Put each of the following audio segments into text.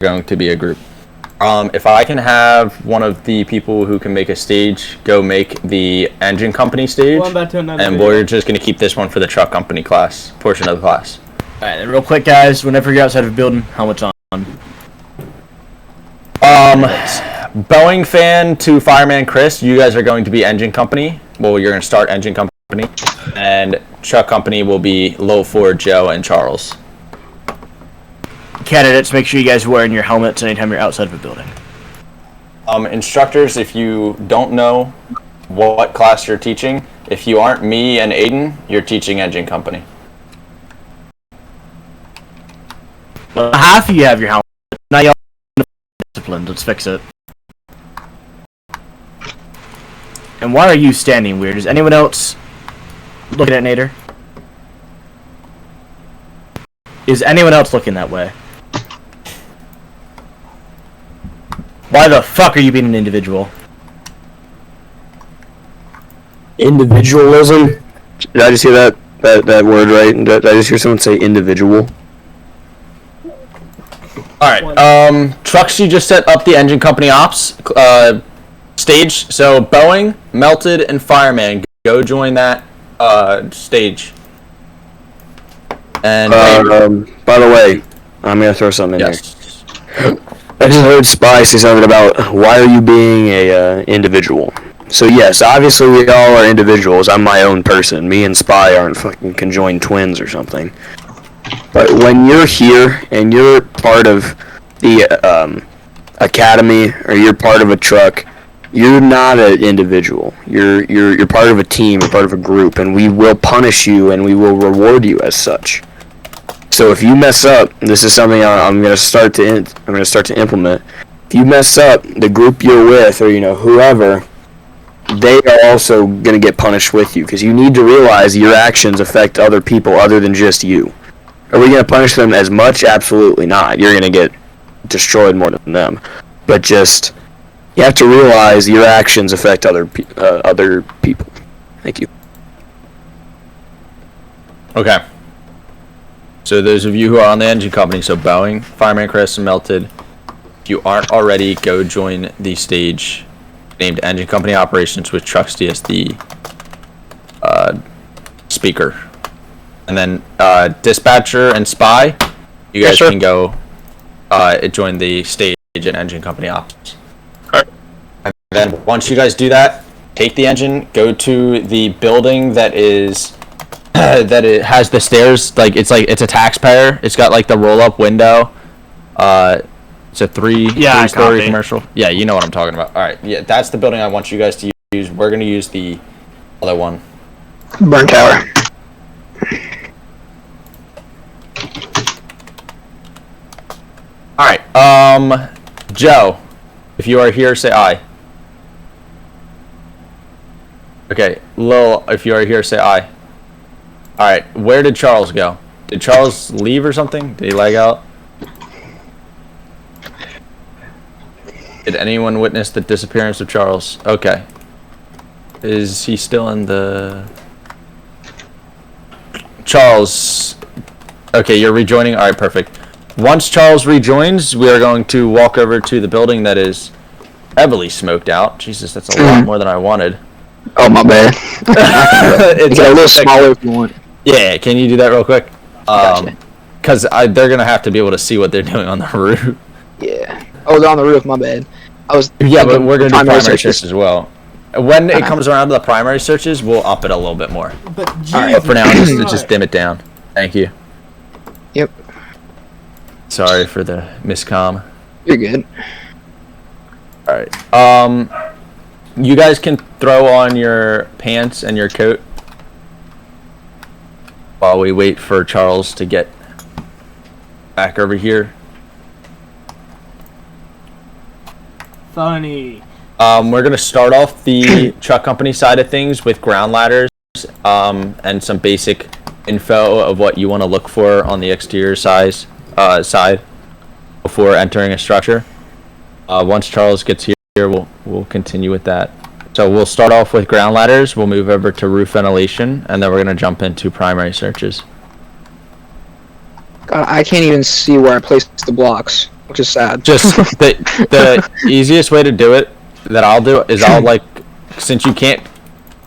going to be a group. If I can have one of the people who can make a stage go make the engine company stage, and we're just going to keep this one for the truck company class, portion of the class. Alright, then real quick, guys, whenever you're outside of a building, helmets on. Boeing fan to fireman Chris, you guys are going to be engine company. Well, you're going to start engine company, and truck company will be low for Joe and Charles. Candidates, make sure you guys are wearing your helmets anytime you're outside of a building. Instructors, if you don't know what class you're teaching, if you aren't me and Aiden, you're teaching engine company. Half of you have your helmet. Now y'all disciplined. Let's fix it. And why are you standing weird? Is anyone else looking at Nader? Is anyone else looking that way? Why the fuck are you being an individual? Individualism? Did I just hear that word right? Did I just hear someone say individual? Alright, Trucks, you just set up the engine company ops stage. So Boeing, Melted, and Fireman, go join that stage. And by the way, I'm gonna throw something in here. I just heard Spy say something about why are you being a individual. So yes, obviously we all are individuals. I'm my own person. Me and Spy aren't fucking conjoined twins or something. But when you're here and you're part of the academy or you're part of a truck, you're not an individual. You're part of a team, you're part of a group, and we will punish you and we will reward you as such. So if you mess up, this is something I'm going to start to implement. If you mess up, the group you're with, or whoever, they are also going to get punished with you, because you need to realize your actions affect other people other than just you. Are we going to punish them as much? Absolutely not. You're going to get destroyed more than them. But just, you have to realize your actions affect other people. Thank you. Okay. So those of you who are on the engine company, so Boeing, Fireman Chris, and Melted, if you aren't already, go join the stage named Engine Company Operations with Trucks DSD speaker. And then Dispatcher and Spy, you guys can go join the stage in Engine Company Ops. Alright. And then once you guys do that, take the engine, go to the building that is that it has the stairs, it's a taxpayer. It's got like the roll-up window. It's a three-story commercial. Yeah, you know what I'm talking about. All right, yeah, that's the building I want you guys to use. We're gonna use the other one. Burn Tower. All right, Joe, if you are here, say aye. Okay, Lil, if you are here, say aye. Alright, where did Charles go? Did Charles leave or something? Did he lag out? Did anyone witness the disappearance of Charles? Okay. Is he still in the... Charles. Okay, you're rejoining? Alright, perfect. Once Charles rejoins, we are going to walk over to the building that is heavily smoked out. Jesus, that's a lot more than I wanted. Oh, my bad. It's a little smaller if you want. Yeah, can you do that real quick? Gotcha. Because they're going to have to be able to see what they're doing on the roof. Yeah. Oh, they're on the roof, my bad. Yeah, but we're going to do primary searches as well. When it comes around to the primary searches, we'll up it a little bit more. But Alright, for now, just dim it down. Thank you. Yep. Sorry for the miscomm. You're good. Alright. You guys can throw on your pants and your coat while we wait for Charles to get back over here. Funny. We're going to start off the truck company side of things with ground ladders and some basic info of what you want to look for on the exterior side before entering a structure. Once Charles gets here, we'll continue with that. So we'll start off with ground ladders, we'll move over to roof ventilation, and then we're going to jump into primary searches. God, I can't even see where I placed the blocks. which is sad. Just the easiest way to do it that I'll do is since you can't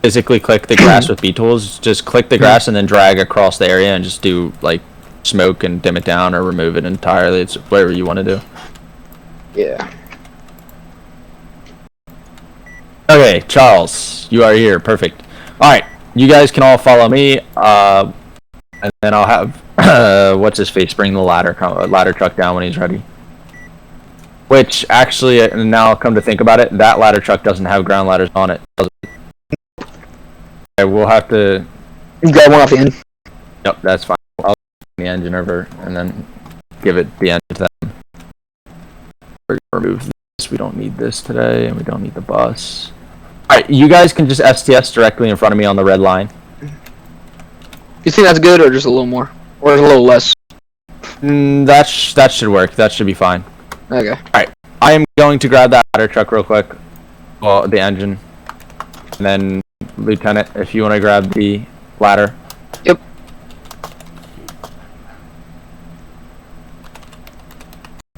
physically click the grass with B tools, just click the grass and then drag across the area and just do like smoke and dim it down or remove it entirely. It's whatever you want to do. Yeah. Okay, Charles, you are here. Perfect. All right, you guys can all follow me, and then I'll have what's his face bring the ladder truck down when he's ready. Which actually, now I'll come to think about it, that ladder truck doesn't have ground ladders on it. Okay, we'll have to. You got one off the end. Yep, that's fine. I'll bring the engine over and then give it the engine to them. We're gonna remove this. We don't need this today, and we don't need the bus. Alright, you guys can just STS directly in front of me on the red line. You think that's good, or just a little more, or a little less? That should work. That should be fine. Okay. Alright, I am going to grab that ladder truck real quick. Well, the engine. And then, Lieutenant, if you want to grab the ladder. Yep.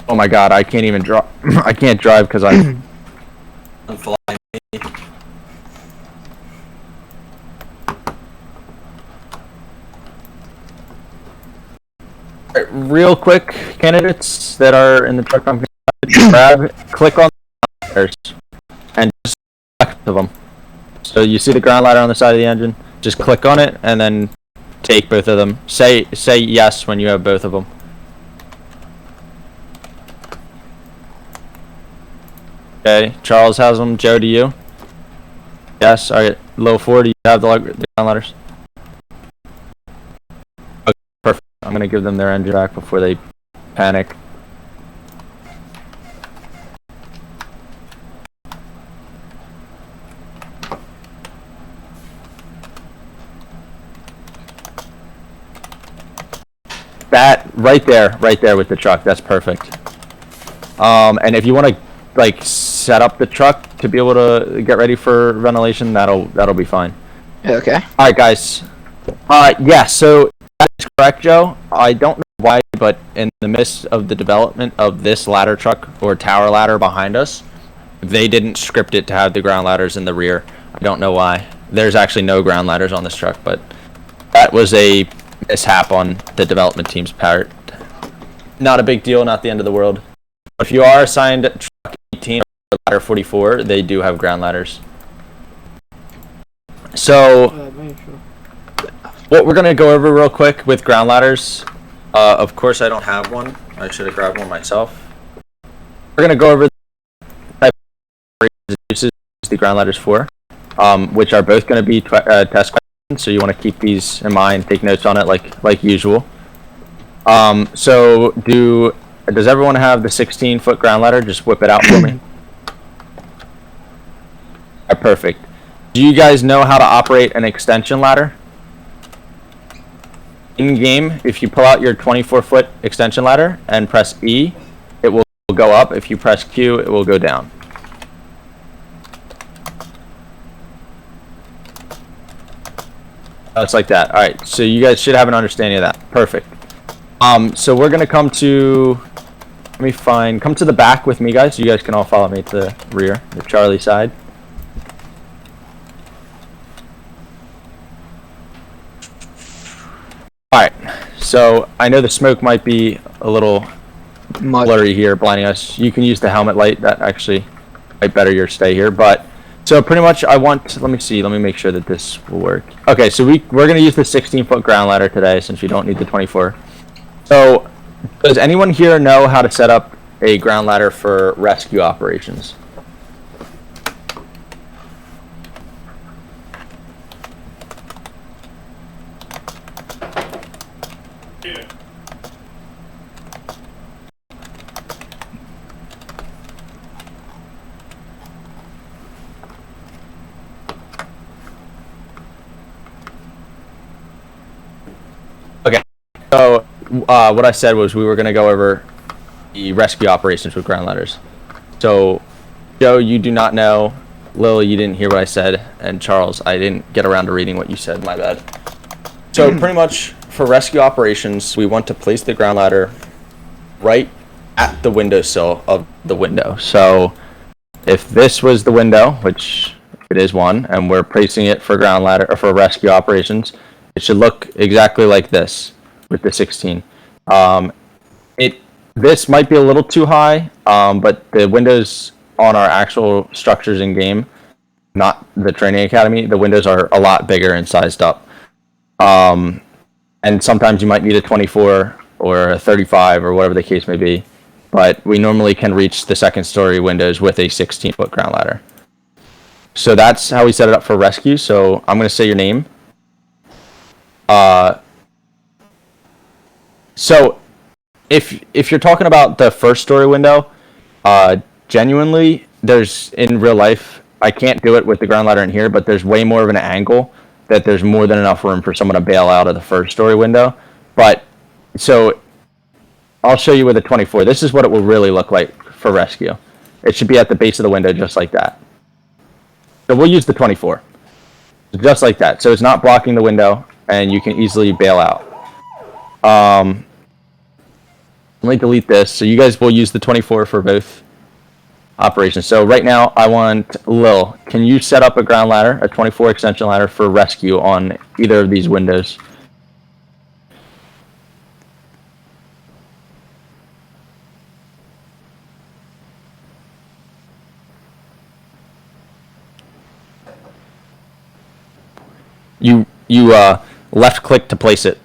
Oh my god, I can't even drive. I can't drive because I'm flying. Alright, real quick, candidates that are in the truck company, click on the ladder and just select them. So you see the ground ladder on the side of the engine, just click on it and then take both of them. Say yes when you have both of them. Okay, Charles has them. Joe, do you? Yes. Alright, low 4, do you have the ground ladders? Okay, perfect. I'm gonna give them their engine back before they panic. That right there with the truck. That's perfect. And if you want to like set up the truck to be able to get ready for ventilation, that'll be fine. Okay. All right, guys. Yeah. So that is correct, Joe. I don't know why, but in the midst of the development of this ladder truck or tower ladder behind us, they didn't script it to have the ground ladders in the rear. I don't know why. There's actually no ground ladders on this truck, but that was a mishap on the development team's part. Not a big deal, not the end of the world. If you are assigned truck 18 or ladder 44, they do have ground ladders. So, what we're going to go over real quick with ground ladders, of course I don't have one. I should have grabbed one myself. We're going to go over the type of uses the ground ladders for, which are both going to be test questions. So you want to keep these in mind, take notes on it like usual. So does everyone have the 16-foot ground ladder? Just whip it out for me. Alright, perfect. Do you guys know how to operate an extension ladder? In game, if you pull out your 24-foot extension ladder and press E, it will go up. If you press Q, it will go down. It's like that. All right, so you guys should have an understanding of that. Perfect. So we're gonna come to the back with me, guys. You guys can all follow me to the rear, the Charlie side. All right. So I know the smoke might be a little blurry here, blinding us. You can use the helmet light. That actually might better your stay here, but. So pretty much let me make sure that this will work. Okay, so we're going to use the 16-foot ground ladder today since we don't need the 24. So does anyone here know how to set up a ground ladder for rescue operations? So, what I said was we were going to go over the rescue operations with ground ladders. So, Joe, you do not know. Lily, you didn't hear what I said. And Charles, I didn't get around to reading what you said. My bad. So, pretty much for rescue operations, we want to place the ground ladder right at the windowsill of the window. So if this was the window, which it is one, and we're placing it for ground ladder or for rescue operations, it should look exactly like this with the 16. This might be a little too high, but the windows on our actual structures in game, not the training academy, the windows are a lot bigger and sized up. And sometimes you might need a 24 or a 35 or whatever the case may be. But we normally can reach the second story windows with a 16-foot ground ladder. So that's how we set it up for rescue. So I'm going to say your name. So if you're talking about the first story window, genuinely, there's in real life, I can't do it with the ground ladder in here, but there's way more of an angle that there's more than enough room for someone to bail out of the first story window. But so I'll show you with a 24. This is what it will really look like for rescue. It should be at the base of the window just like that. So we'll use the 24. Just like that. So it's not blocking the window and you can easily bail out. Let me delete this. So you guys will use the 24 for both operations. So right now I want Lil. Can you set up a ground ladder, a 24 extension ladder for rescue on either of these windows? You left click to place it.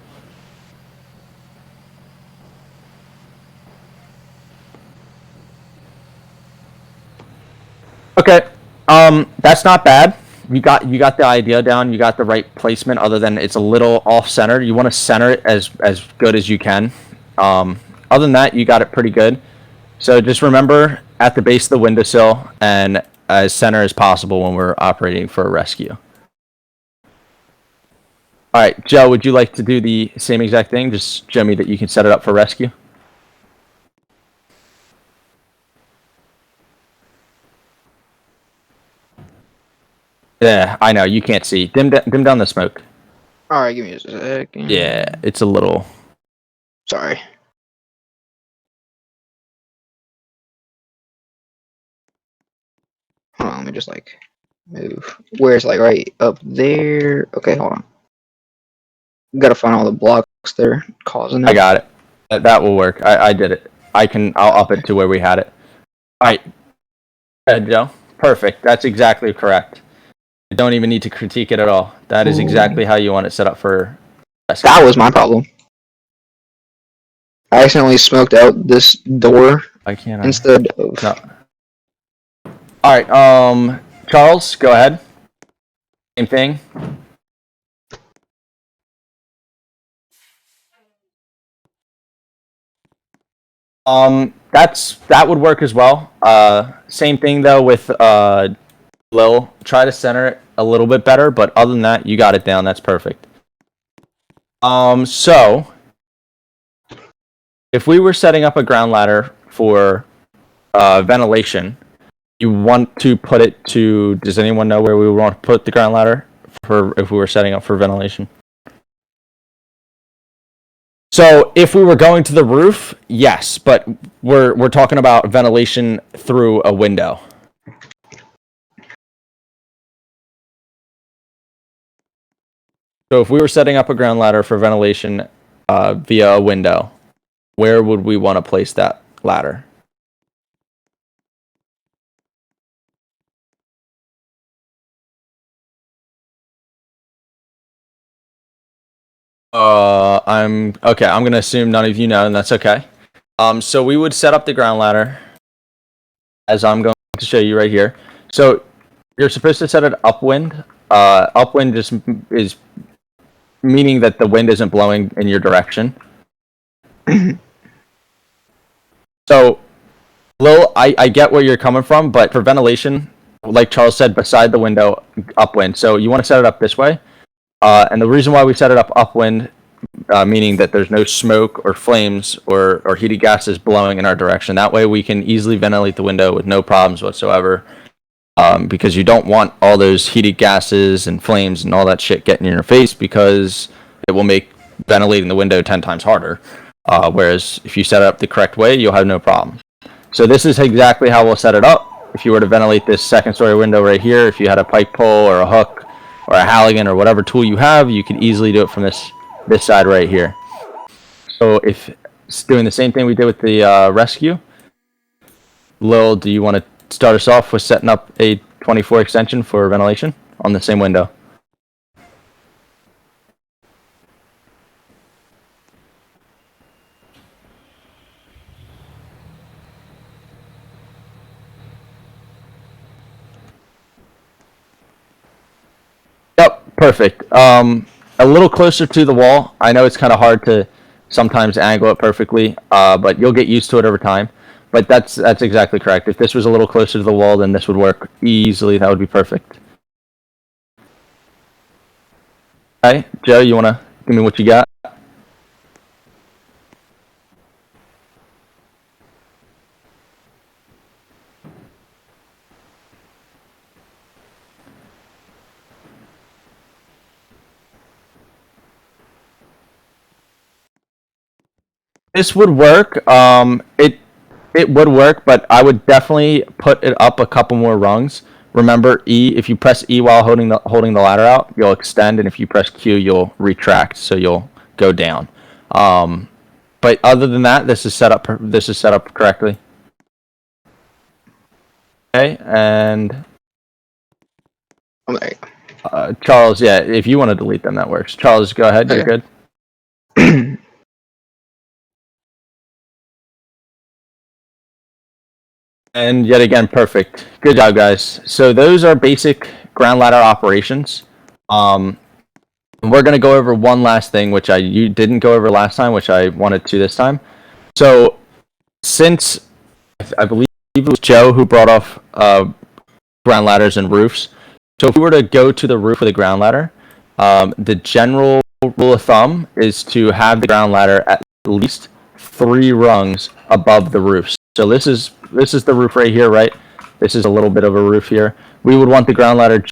Okay, that's not bad. You got the idea down. You got the right placement. Other than it's a little off center. You want to center it as good as you can. Other than that, you got it pretty good. So just remember at the base of the windowsill and as center as possible when we're operating for a rescue. All right, Joe, would you like to do the same exact thing? Just show me that you can set it up for rescue. Yeah, I know, you can't see. Dim down the smoke. Alright, give me a second. Yeah, it's a little... Sorry. Hold on, let me just like move. Where's like right up there? Okay, hold on. Gotta find all the blocks there causing it. I got it. That will work. I did it. I'll up it to where we had it. Alright. Joe. Perfect. That's exactly correct. You don't even need to critique it at all. That is exactly how you want it set up for rescue. That was my problem. I accidentally smoked out this door I can't. instead of... No. Alright, Charles, go ahead. Same thing. That would work as well. Same thing though with Lil. Try to center it a little bit better, but other than that, you got it down. That's perfect. So if we were setting up a ground ladder for ventilation, you want to put it to... Does anyone know where we want to put the ground ladder for if we were setting up for ventilation? So if we were going to the roof, yes, but we're talking about ventilation through a window. So if we were setting up a ground ladder for ventilation via a window, where would we want to place that ladder? I'm gonna assume none of you know, and that's okay. So we would set up the ground ladder as I'm going to show you right here. So you're supposed to set it upwind. Upwind just is meaning that the wind isn't blowing in your direction. So, Lil, I get where you're coming from, but for ventilation, like Charles said, beside the window, upwind. So you want to set it up this way. And the reason why we set it up upwind, meaning that there's no smoke or flames or heated gases blowing in our direction. That way we can easily ventilate the window with no problems whatsoever. Because you don't want all those heated gases and flames and all that shit getting in your face, because it will make ventilating the window 10 times harder. Whereas if you set it up the correct way, you'll have no problem. So this is exactly how we'll set it up. If you were to ventilate this second story window right here, if you had a pike pole or a hook or a Halligan or whatever tool you have, you could easily do it from this side right here. So if it's doing the same thing we did with the rescue, Lil, do you want to start us off with setting up a 24 extension for ventilation on the same window? Yep, perfect. A little closer to the wall. I know it's kind of hard to sometimes angle it perfectly, but you'll get used to it over time. But that's exactly correct. If this was a little closer to the wall, then this would work easily. That would be perfect. Okay, Joe, you want to give me what you got? This would work. It would work, but I would definitely put it up a couple more rungs. Remember, E. If you press E while holding the ladder out, you'll extend, and if you press Q, you'll retract, so you'll go down. But other than that, this is set up. This is set up correctly. Okay, and Charles, yeah, if you want to delete them, that works. Charles, go ahead. You're good. And yet again, perfect. Good job, guys. So those are basic ground ladder operations. We're going to go over one last thing, which you didn't go over last time, which I wanted to this time. So since I believe it was Joe who brought off ground ladders and roofs. So if we were to go to the roof with a ground ladder, the general rule of thumb is to have the ground ladder at least 3 rungs above the roof. So this is the roof right here, right? This is a little bit of a roof here. We would want the ground ladder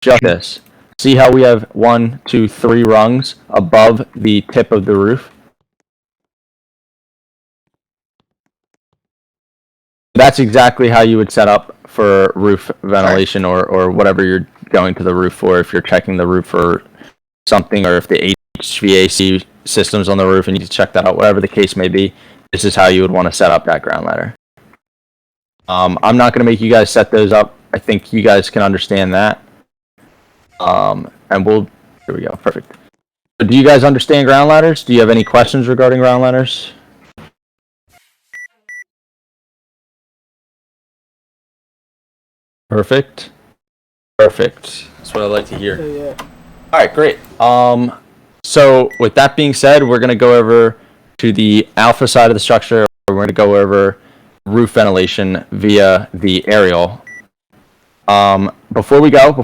just this. See how we have 1, 2, 3 rungs above the tip of the roof? That's exactly how you would set up for roof ventilation or whatever you're going to the roof for. If you're checking the roof for something, or if the HVAC system's on the roof and you need to check that out, whatever the case may be, this is how you would want to set up that ground ladder. I'm not going to make you guys set those up. I think you guys can understand that. And here we go, perfect. So do you guys understand ground ladders? Do you have any questions regarding ground ladders? Perfect. That's what I like to hear. Yeah. All right, great. So with that being said, we're going to go over to the alpha side of the structure. We're going to go over roof ventilation via the aerial. Before we go,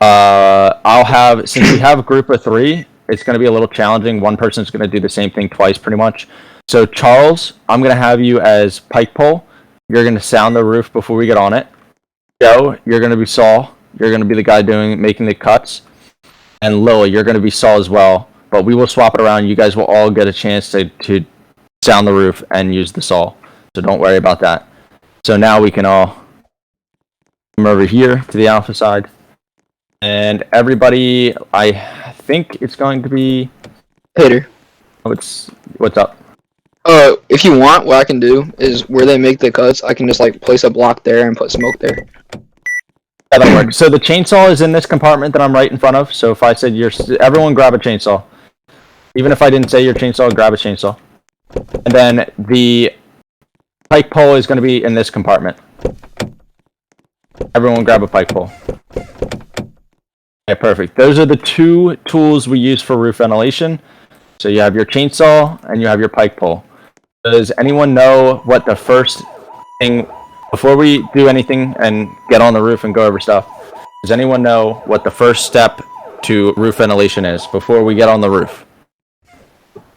I'll have, since we have a group of 3, it's going to be a little challenging. One person's going to do the same thing twice, pretty much. So Charles, I'm going to have you as pike pole. You're going to sound the roof before we get on it. Joe, you're going to be saw. You're going to be the guy making the cuts. And Lily, you're going to be saw as well. But we will swap it around. You guys will all get a chance to sound the roof and use the saw. So don't worry about that. So now we can all come over here to the alpha side. And everybody, I think it's going to be... Peter. What's up? If you want, what I can do is where they make the cuts, I can just like place a block there and put smoke there. Yeah, that'll work. So the chainsaw is in this compartment that I'm right in front of. So if I said everyone grab a chainsaw. Even if I didn't say your chainsaw, grab a chainsaw. And then the pike pole is going to be in this compartment. Everyone grab a pike pole. Okay, perfect. Those are the 2 tools we use for roof ventilation. So you have your chainsaw and you have your pike pole. Does anyone know what the first thing, before we do anything and get on the roof and go over stuff, does anyone know what the first step to roof ventilation is before we get on the roof?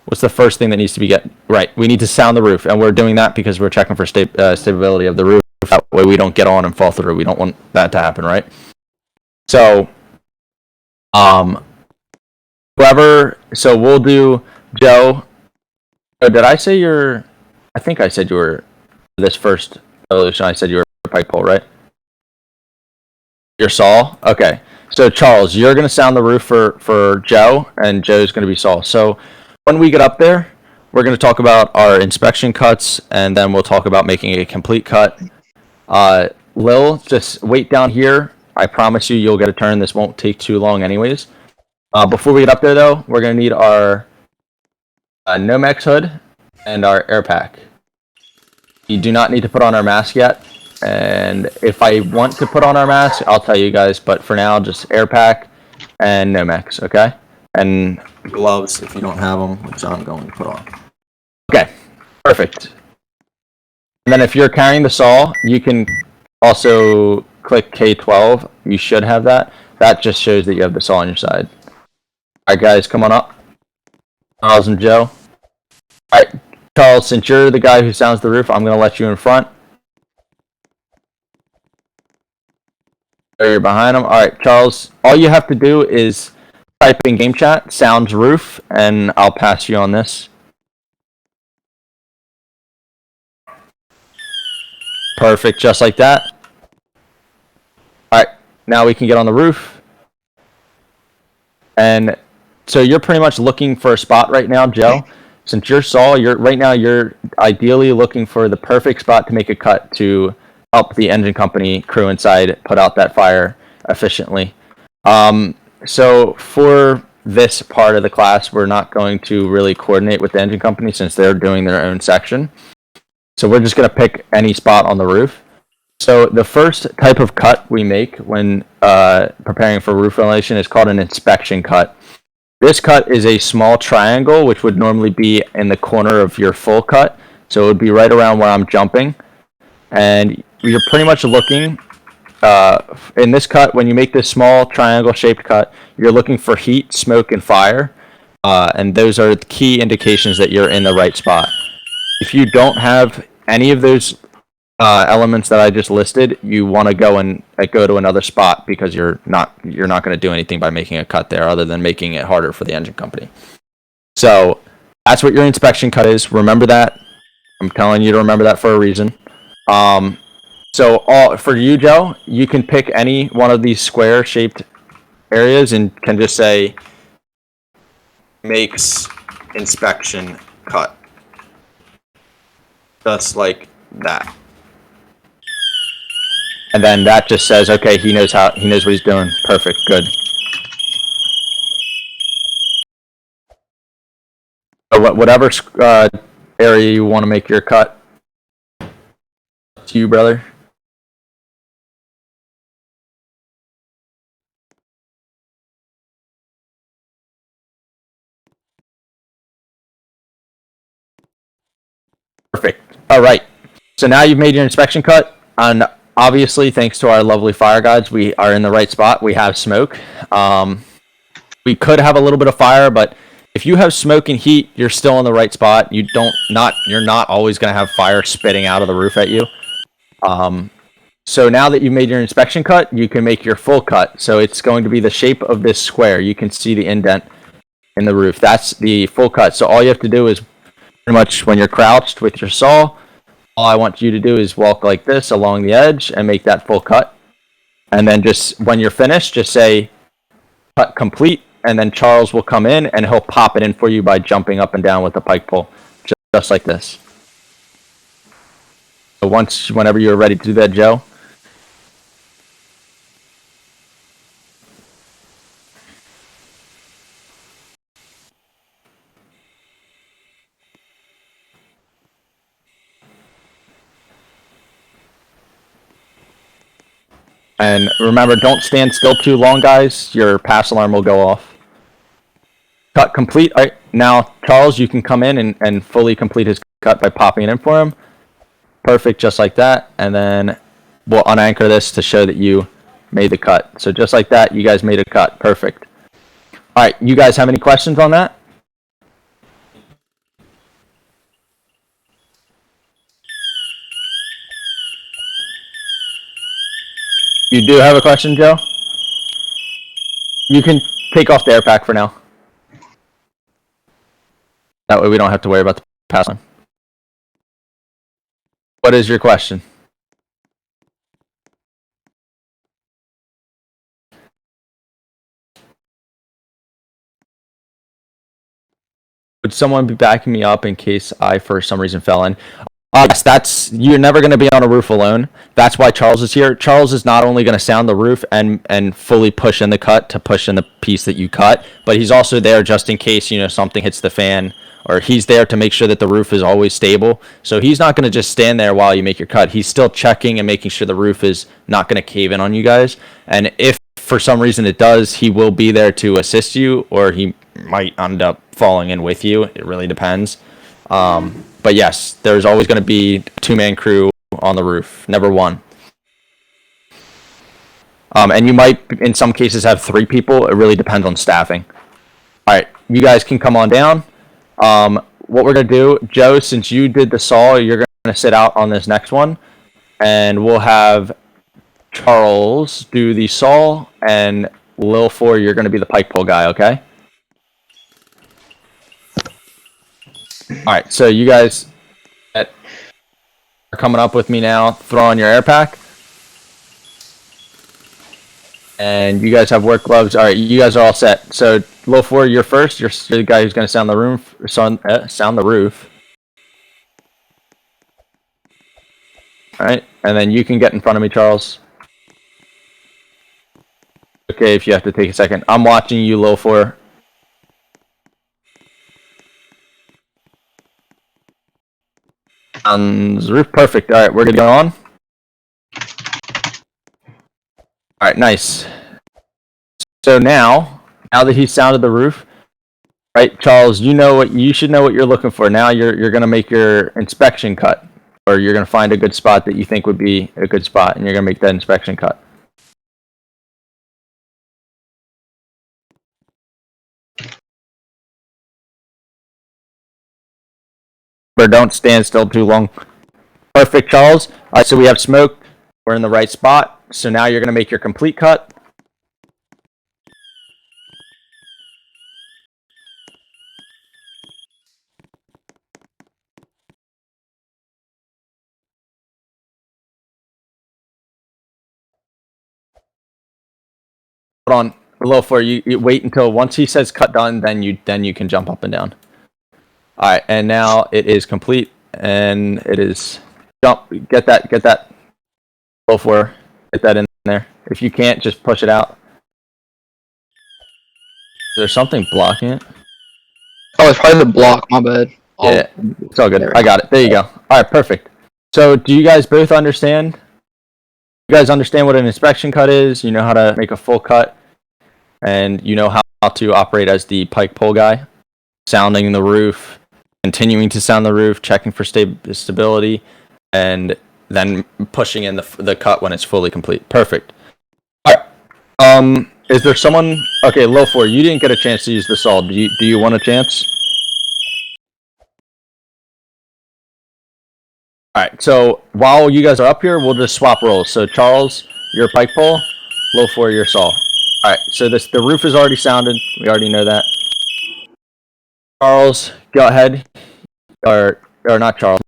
What's the first thing that needs to be right? We need to sound the roof, and we're doing that because we're checking for stability of the roof. That way we don't get on and fall through. We don't want that to happen, right? So, so we'll do Joe. Oh, did I say you're? I think I said you were this first evolution. I said you were a pike pole, right? You're Saul. Okay. So Charles, you're gonna sound the roof for Joe, and Joe's gonna be Saul. So when we get up there, we're gonna talk about our inspection cuts, and then we'll talk about making a complete cut. Lil, just wait down here. I promise you, you'll get a turn. This won't take too long, anyways. Before we get up there, though, we're gonna need our Nomex hood and our air pack. You do not need to put on our mask yet. And if I want to put on our mask, I'll tell you guys. But for now, just air pack and Nomex, okay? And gloves if you don't have them, which I'm going to put on. Okay, perfect. And then if you're carrying the saw, you can also click K12. You should have that. That just shows that you have the saw on your side. All right, guys, come on up. Charles and Joe. All right, Charles, since you're the guy who sounds the roof, I'm going to let you in front. You're behind him. All right, Charles, all you have to do is type in game chat, sounds roof, and I'll pass you on this. Perfect, just like that. All right, now we can get on the roof. And so you're pretty much looking for a spot right now, Joe. Since you're Saul, you're ideally looking for the perfect spot to make a cut to help the engine company crew inside put out that fire efficiently. So for this part of the class, we're not going to really coordinate with the engine company since they're doing their own section. So we're just going to pick any spot on the roof. So the first type of cut we make when preparing for roof renovation is called an inspection cut. This cut is a small triangle, which would normally be in the corner of your full cut. So it would be right around where I'm jumping. And you're pretty much looking, in this cut, when you make this small triangle-shaped cut, you're looking for heat, smoke, and fire. And those are the key indications that you're in the right spot. If you don't have any of those elements that I just listed, you want to go to another spot because you're not going to do anything by making a cut there other than making it harder for the engine company. So that's what your inspection cut is. Remember that. I'm telling you to remember that for a reason. So for you, Joe, you can pick any one of these square-shaped areas and can just say makes inspection cut. Just like that. And then that just says, okay, he knows what he's doing. Perfect, good. So whatever area you want to make your cut, to you, brother. Perfect. All right. So now you've made your inspection cut, and obviously, thanks to our lovely fire guides, we are in the right spot. We have smoke. We could have a little bit of fire, but if you have smoke and heat, you're still in the right spot. You're not always going to have fire spitting out of the roof at you. So now that you've made your inspection cut, you can make your full cut. So it's going to be the shape of this square. You can see the indent in the roof. That's the full cut. So all you have to do is pretty much when you're crouched with your saw, all I want you to do is walk like this along the edge and make that full cut. And then just when you're finished, just say cut complete, and then Charles will come in and he'll pop it in for you by jumping up and down with the pike pole, just like this. So whenever you're ready to do that, Joe. And remember, don't stand still too long, guys. Your pass alarm will go off. Cut complete. All right, now, Charles, you can come in and fully complete his cut by popping it in for him. Perfect, just like that. And then we'll unanchor this to show that you made the cut. So just like that, you guys made a cut. Perfect. All right, you guys have any questions on that? You do have a question, Joe? You can take off the air pack for now. That way we don't have to worry about the pass on. What is your question? Would someone be backing me up in case I, for some reason, fell in? Yes, you're never going to be on a roof alone. That's why Charles is here. Charles is not only going to sound the roof and fully push in the cut to push in the piece that you cut, but he's also there just in case, something hits the fan, or he's there to make sure that the roof is always stable. So he's not going to just stand there while you make your cut. He's still checking and making sure the roof is not going to cave in on you guys. And if for some reason it does, he will be there to assist you, or he might end up falling in with you. It really depends. But yes, there's always going to be a 2-man crew on the roof, never one. And you might, in some cases, have 3 people. It really depends on staffing. All right, you guys can come on down. What we're going to do, Joe, since you did the saw, you're going to sit out on this next one. And we'll have Charles do the saw, and Lil 4, you're going to be the pike pole guy, okay? All right, so you guys are coming up with me now. Throw on your air pack. And you guys have work gloves. All right, you guys are all set. So, Low 4, you're first. You're the guy who's going to sound the roof. All right, and then you can get in front of me, Charles. Okay, if you have to take a second. I'm watching you, Low 4. Roof, perfect. All right, we're gonna go on. All right, nice. So now that he sounded the roof, right, Charles, you should know what you're looking for. Now you're gonna make your inspection cut, or you're gonna find a good spot that you think would be a good spot, and you're gonna make that inspection cut. But don't stand still too long. Perfect, Charles. All right, so we have smoke. We're in the right spot. So now you're going to make your complete cut. Hold on. Below 4, you wait until once he says cut done, then you can jump up and down. All right, and now it is complete, and it is jump. Get that. Below 4, get that in there. If you can't, just push it out. Is there something blocking it? Oh, it's probably the block. My bad. Yeah, it's all good. I got it. There you go. All right, perfect. So, do you guys both understand? You guys understand what an inspection cut is? You know how to make a full cut, and you know how to operate as the pike pole guy, sounding the roof, continuing to sound the roof, checking for stability, and then pushing in the cut when it's fully complete. Perfect. All right. Is there someone? Okay, Low 4, you didn't get a chance to use the saw. Do you want a chance? All right. So while you guys are up here, we'll just swap roles. So Charles, your pike pole. Low 4, your saw. All right. So the roof is already sounded. We already know that. Charles, go ahead. Or not Charles.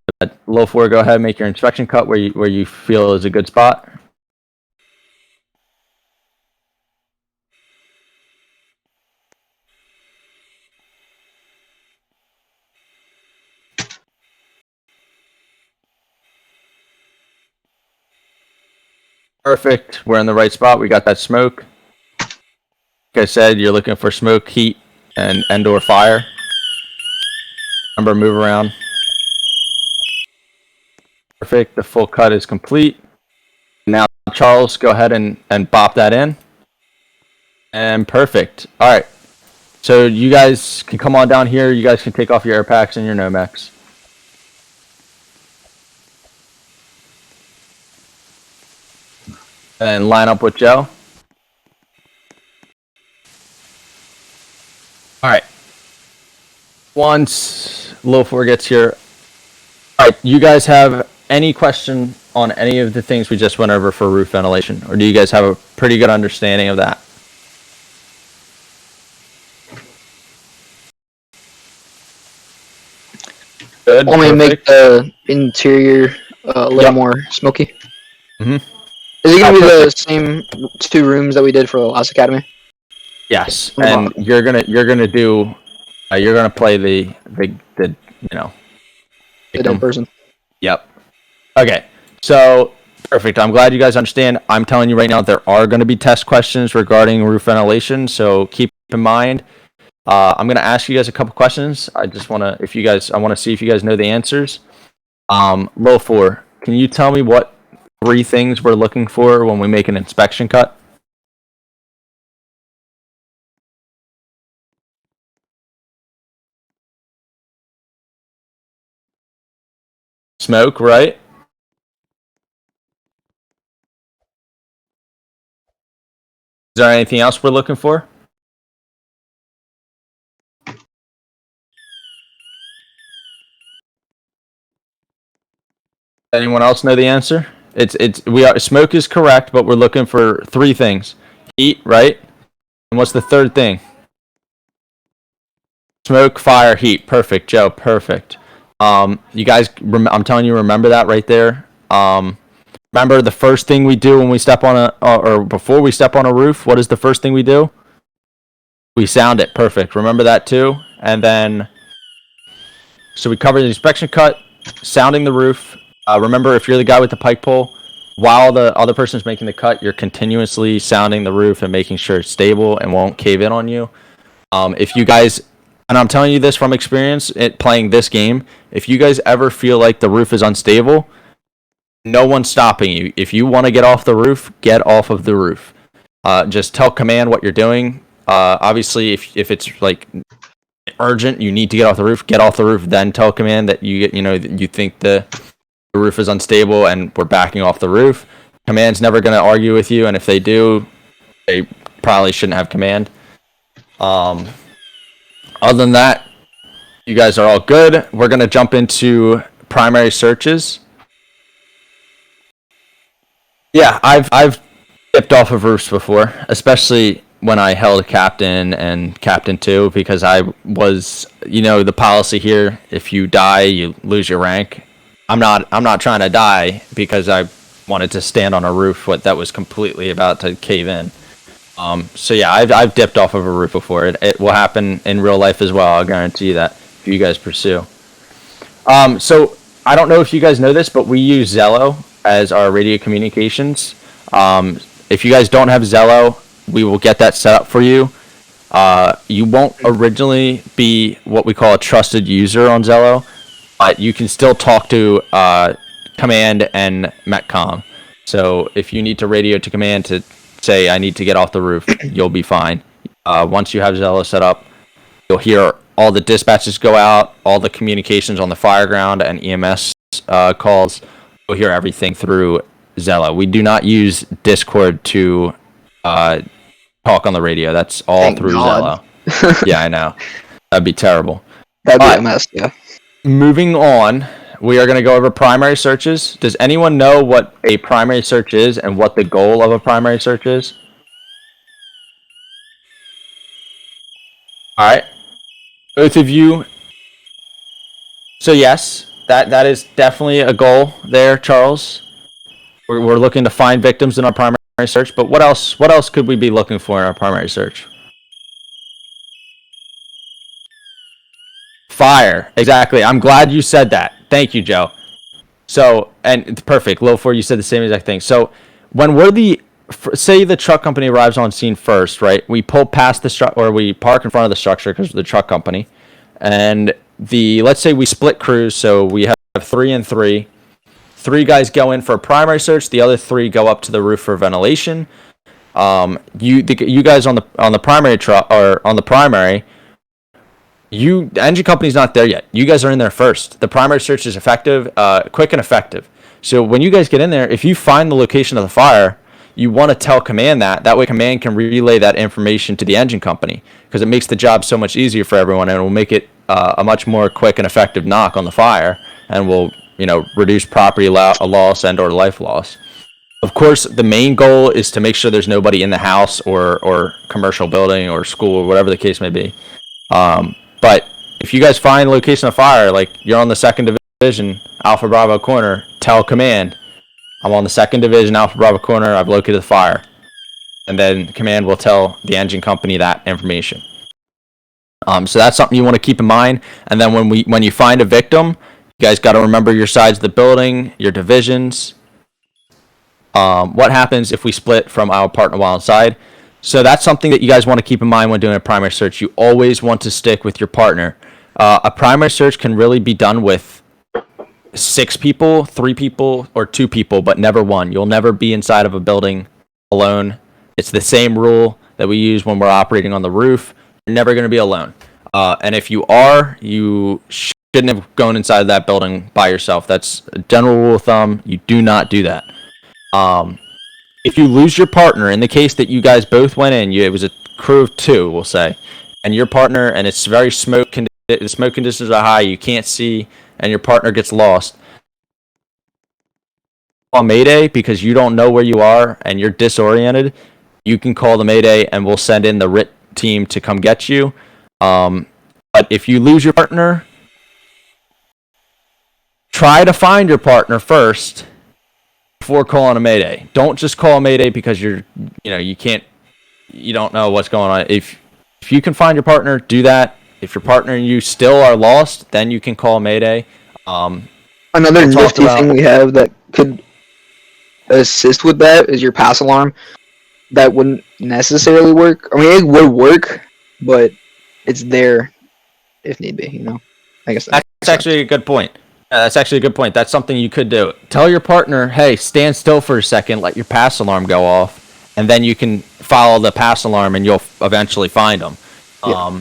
Low 4, go ahead. Make your inspection cut where you feel is a good spot. Perfect. We're in the right spot. We got that smoke. Like I said, you're looking for smoke, heat, and or fire. Remember, move around. Perfect. The full cut is complete. Now, Charles, go ahead and bop that in. And perfect. All right. So you guys can come on down here. You guys can take off your air packs and your Nomex. And line up with Joe. All right. Once Low 4 gets here. All right. You guys have any question on any of the things we just went over for roof ventilation? Or do you guys have a pretty good understanding of that? Good. Want me to make Perfect. the interior a little Yep. more smoky? Mhm. Is it gonna Oh, be the perfect. same 2 rooms that we did for the last academy? Yes, On the and bottom. you're gonna play the The dead victim. person. Yep. Okay. So perfect. I'm glad you guys understand. I'm telling you right now, there are going to be test questions regarding roof ventilation. So keep in mind. I'm going to ask you guys a couple questions. I just want to, if you guys, I want to see if you guys know the answers. Low four. Can you tell me what 3 things we're looking for when we make an inspection cut? Smoke, right? Is there anything else we're looking for? Anyone else know the answer? We are smoke is correct, but we're looking for 3 things. Heat, right? And what's the third thing? Smoke, fire, heat. Perfect, Joe. Perfect. You guys, I'm telling you, remember that right there. Remember the first thing we do when we step on or before we step on a roof. What is the first thing we do? We sound it. Perfect. Remember that too. And then, so we cover the inspection cut, sounding the roof. Remember, if you're the guy with the pike pole, while the other person's making the cut, you're continuously sounding the roof and making sure it's stable and won't cave in on you. If you guys, and I'm telling you this from experience, playing this game, if you guys ever feel like the roof is unstable, no one's stopping you. If you want to get off the roof, get off of the roof. Just tell command what you're doing. Obviously, if it's like urgent, you need to get off the roof. Get off the roof, then tell command that you think the roof is unstable and we're backing off the roof. Command's never going to argue with you, and if they do, they probably shouldn't have command. Other than that, you guys are all good. We're going to jump into primary searches. Yeah, I've dipped off of roofs before, especially when I held captain and captain 2, because I was, the policy here, if you die, you lose your rank. I'm not trying to die because I wanted to stand on a roof that was completely about to cave in. So yeah, I've dipped off of a roof before. It will happen in real life as well. I'll guarantee you that if you guys pursue. So I don't know if you guys know this, but we use Zello as our radio communications. If you guys don't have Zello, we will get that set up for you. You won't originally be what we call a trusted user on Zello, but you can still talk to command and Metcom. So if you need to radio to command to say I need to get off the roof, you'll be fine. Once you have Zello set up, you'll hear all the dispatches go out, all the communications on the fire ground and EMS calls. You'll hear everything through Zello. We do not use Discord to talk on the radio. That's all Thank through God. Zello. Yeah, I know. That'd be terrible. That'd be But a mess, yeah. moving on, we are going to go over primary searches. Does anyone know what a primary search is and what the goal of a primary search is? All right. Both of you. So yes, that is definitely a goal there, Charles. We're looking to find victims in our primary search, but what else could we be looking for in our primary search? Fire. Exactly. I'm glad you said that. Thank you, Joe. So, and it's perfect. Low 4, you said the same exact thing. So, when say the truck company arrives on scene first, right? We pull past the structure, or we park in front of the structure because of the truck company. And let's say we split crews, so we have 3 and 3. 3 guys go in for a primary search. The other 3 go up to the roof for ventilation. You guys on the primary truck, or on the primary, the engine company's not there yet. You guys are in there first. The primary search is effective, quick and effective. So when you guys get in there, if you find the location of the fire, you want to tell command that. That way command can relay that information to the engine company, because it makes the job so much easier for everyone, and it will make it a much more quick and effective knock on the fire, and will reduce property loss and or life loss. Of course, the main goal is to make sure there's nobody in the house or commercial building or school or whatever the case may be. But if you guys find location of fire, like you're on the 2nd Division, Alpha Bravo corner, tell command, I'm on the 2nd Division, Alpha Bravo corner, I've located the fire. And then command will tell the engine company that information. So that's something you want to keep in mind. And then when you find a victim, you guys got to remember your sides of the building, your divisions. What happens if we split from our partner while inside? So that's something that you guys want to keep in mind when doing a primary search. You always want to stick with your partner. A primary search can really be done with 6 people, 3 people, or 2 people, but never 1. You'll never be inside of a building alone. It's the same rule that we use when we're operating on the roof. You're never going to be alone. And if you are, you shouldn't have gone inside that building by yourself. That's a general rule of thumb. You do not do that. If you lose your partner, in the case that you guys both went in, it was a crew of 2, we'll say, and your partner, and it's very the smoke conditions are high, you can't see, and your partner gets lost, call Mayday because you don't know where you are and you're disoriented. You can call the Mayday and we'll send in the RIT team to come get you. But if you lose your partner, try to find your partner first before calling a Mayday. Don't just call a Mayday because you don't know what's going on. If you can find your partner, do that. If your partner and you still are lost, then you can call Mayday. Another nifty thing we have that could assist with that is your pass alarm. That wouldn't necessarily work. I mean, it would work, but it's there if need be, I guess that's actually a good point. That's actually a good point. That's something you could do. Tell your partner, hey, stand still for a second, let your pass alarm go off, and then you can follow the pass alarm and you'll eventually find them. Yeah.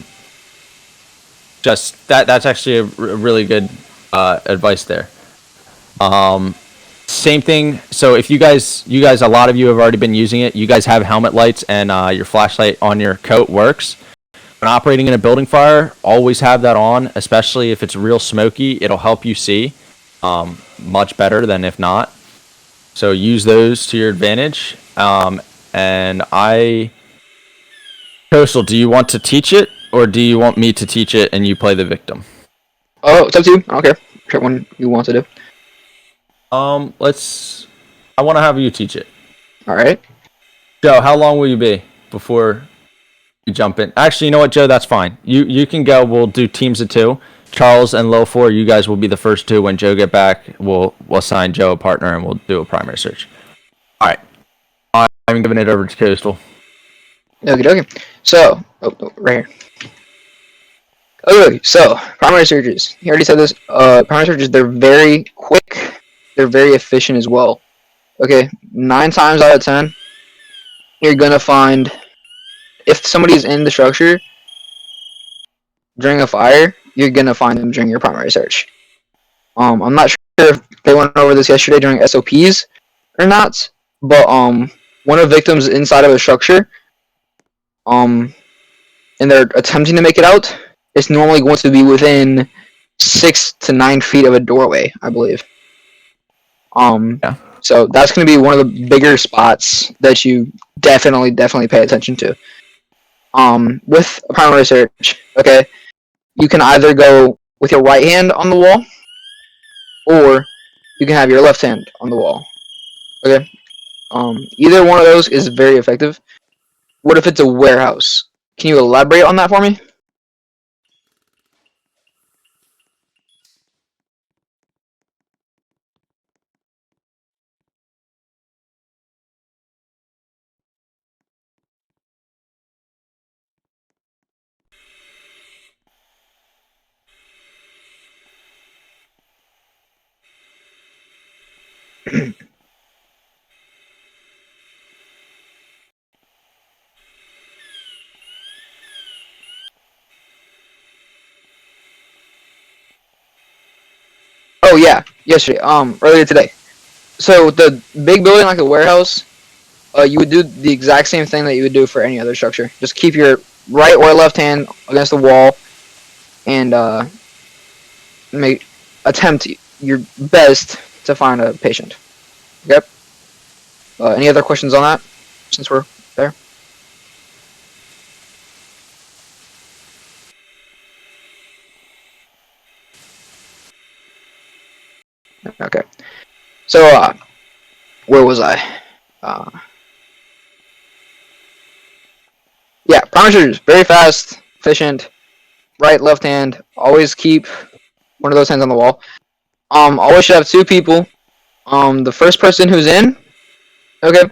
That's actually a really good advice there. Same thing. So if you guys, a lot of you have already been using it. You guys have helmet lights and your flashlight on your coat works. When operating in a building fire, always have that on, especially if it's real smoky. It'll help you see much better than if not. So use those to your advantage. Coastal, do you want to teach it, or do you want me to teach it and you play the victim? Oh, it's up to you. I don't care. Whichever one you want to do. I want to have you teach it. All right. Joe, how long will you be before you jump in? Actually, you know what, Joe? That's fine. You can go. We'll do teams of 2. Charles and Low 4, you guys will be the first 2. When Joe get back, we'll assign Joe a partner and we'll do a primary search. All right. I'm giving it over to Coastal. Okay. So, right here. Okay, so primary searches. You already said this. Primary searches, they're very quick. They're very efficient as well. Okay, 9 times out of 10, you're gonna find, if somebody's in the structure during a fire, you're gonna find them during your primary search. I'm not sure if they went over this yesterday during SOPs or not, but when a victim's inside of a structure, and they're attempting to make it out, it's normally going to be within 6 to 9 feet of a doorway, I believe. Yeah. So that's going to be one of the bigger spots that you definitely pay attention to. With a primary search, okay, you can either go with your right hand on the wall, or you can have your left hand on the wall. Okay. Either one of those is very effective. What if it's a warehouse? Can you elaborate on that for me? Oh yeah, yesterday. Earlier today. So the big building, like a warehouse, you would do the exact same thing that you would do for any other structure. Just keep your right or left hand against the wall, and attempt your best to find a patient. Okay. Any other questions on that? Since we're there. Okay. So, where was I? Yeah, primary surgery is very fast, efficient. Right, left hand. Always keep one of those hands on the wall. Always should have two people. The first person who's in, okay,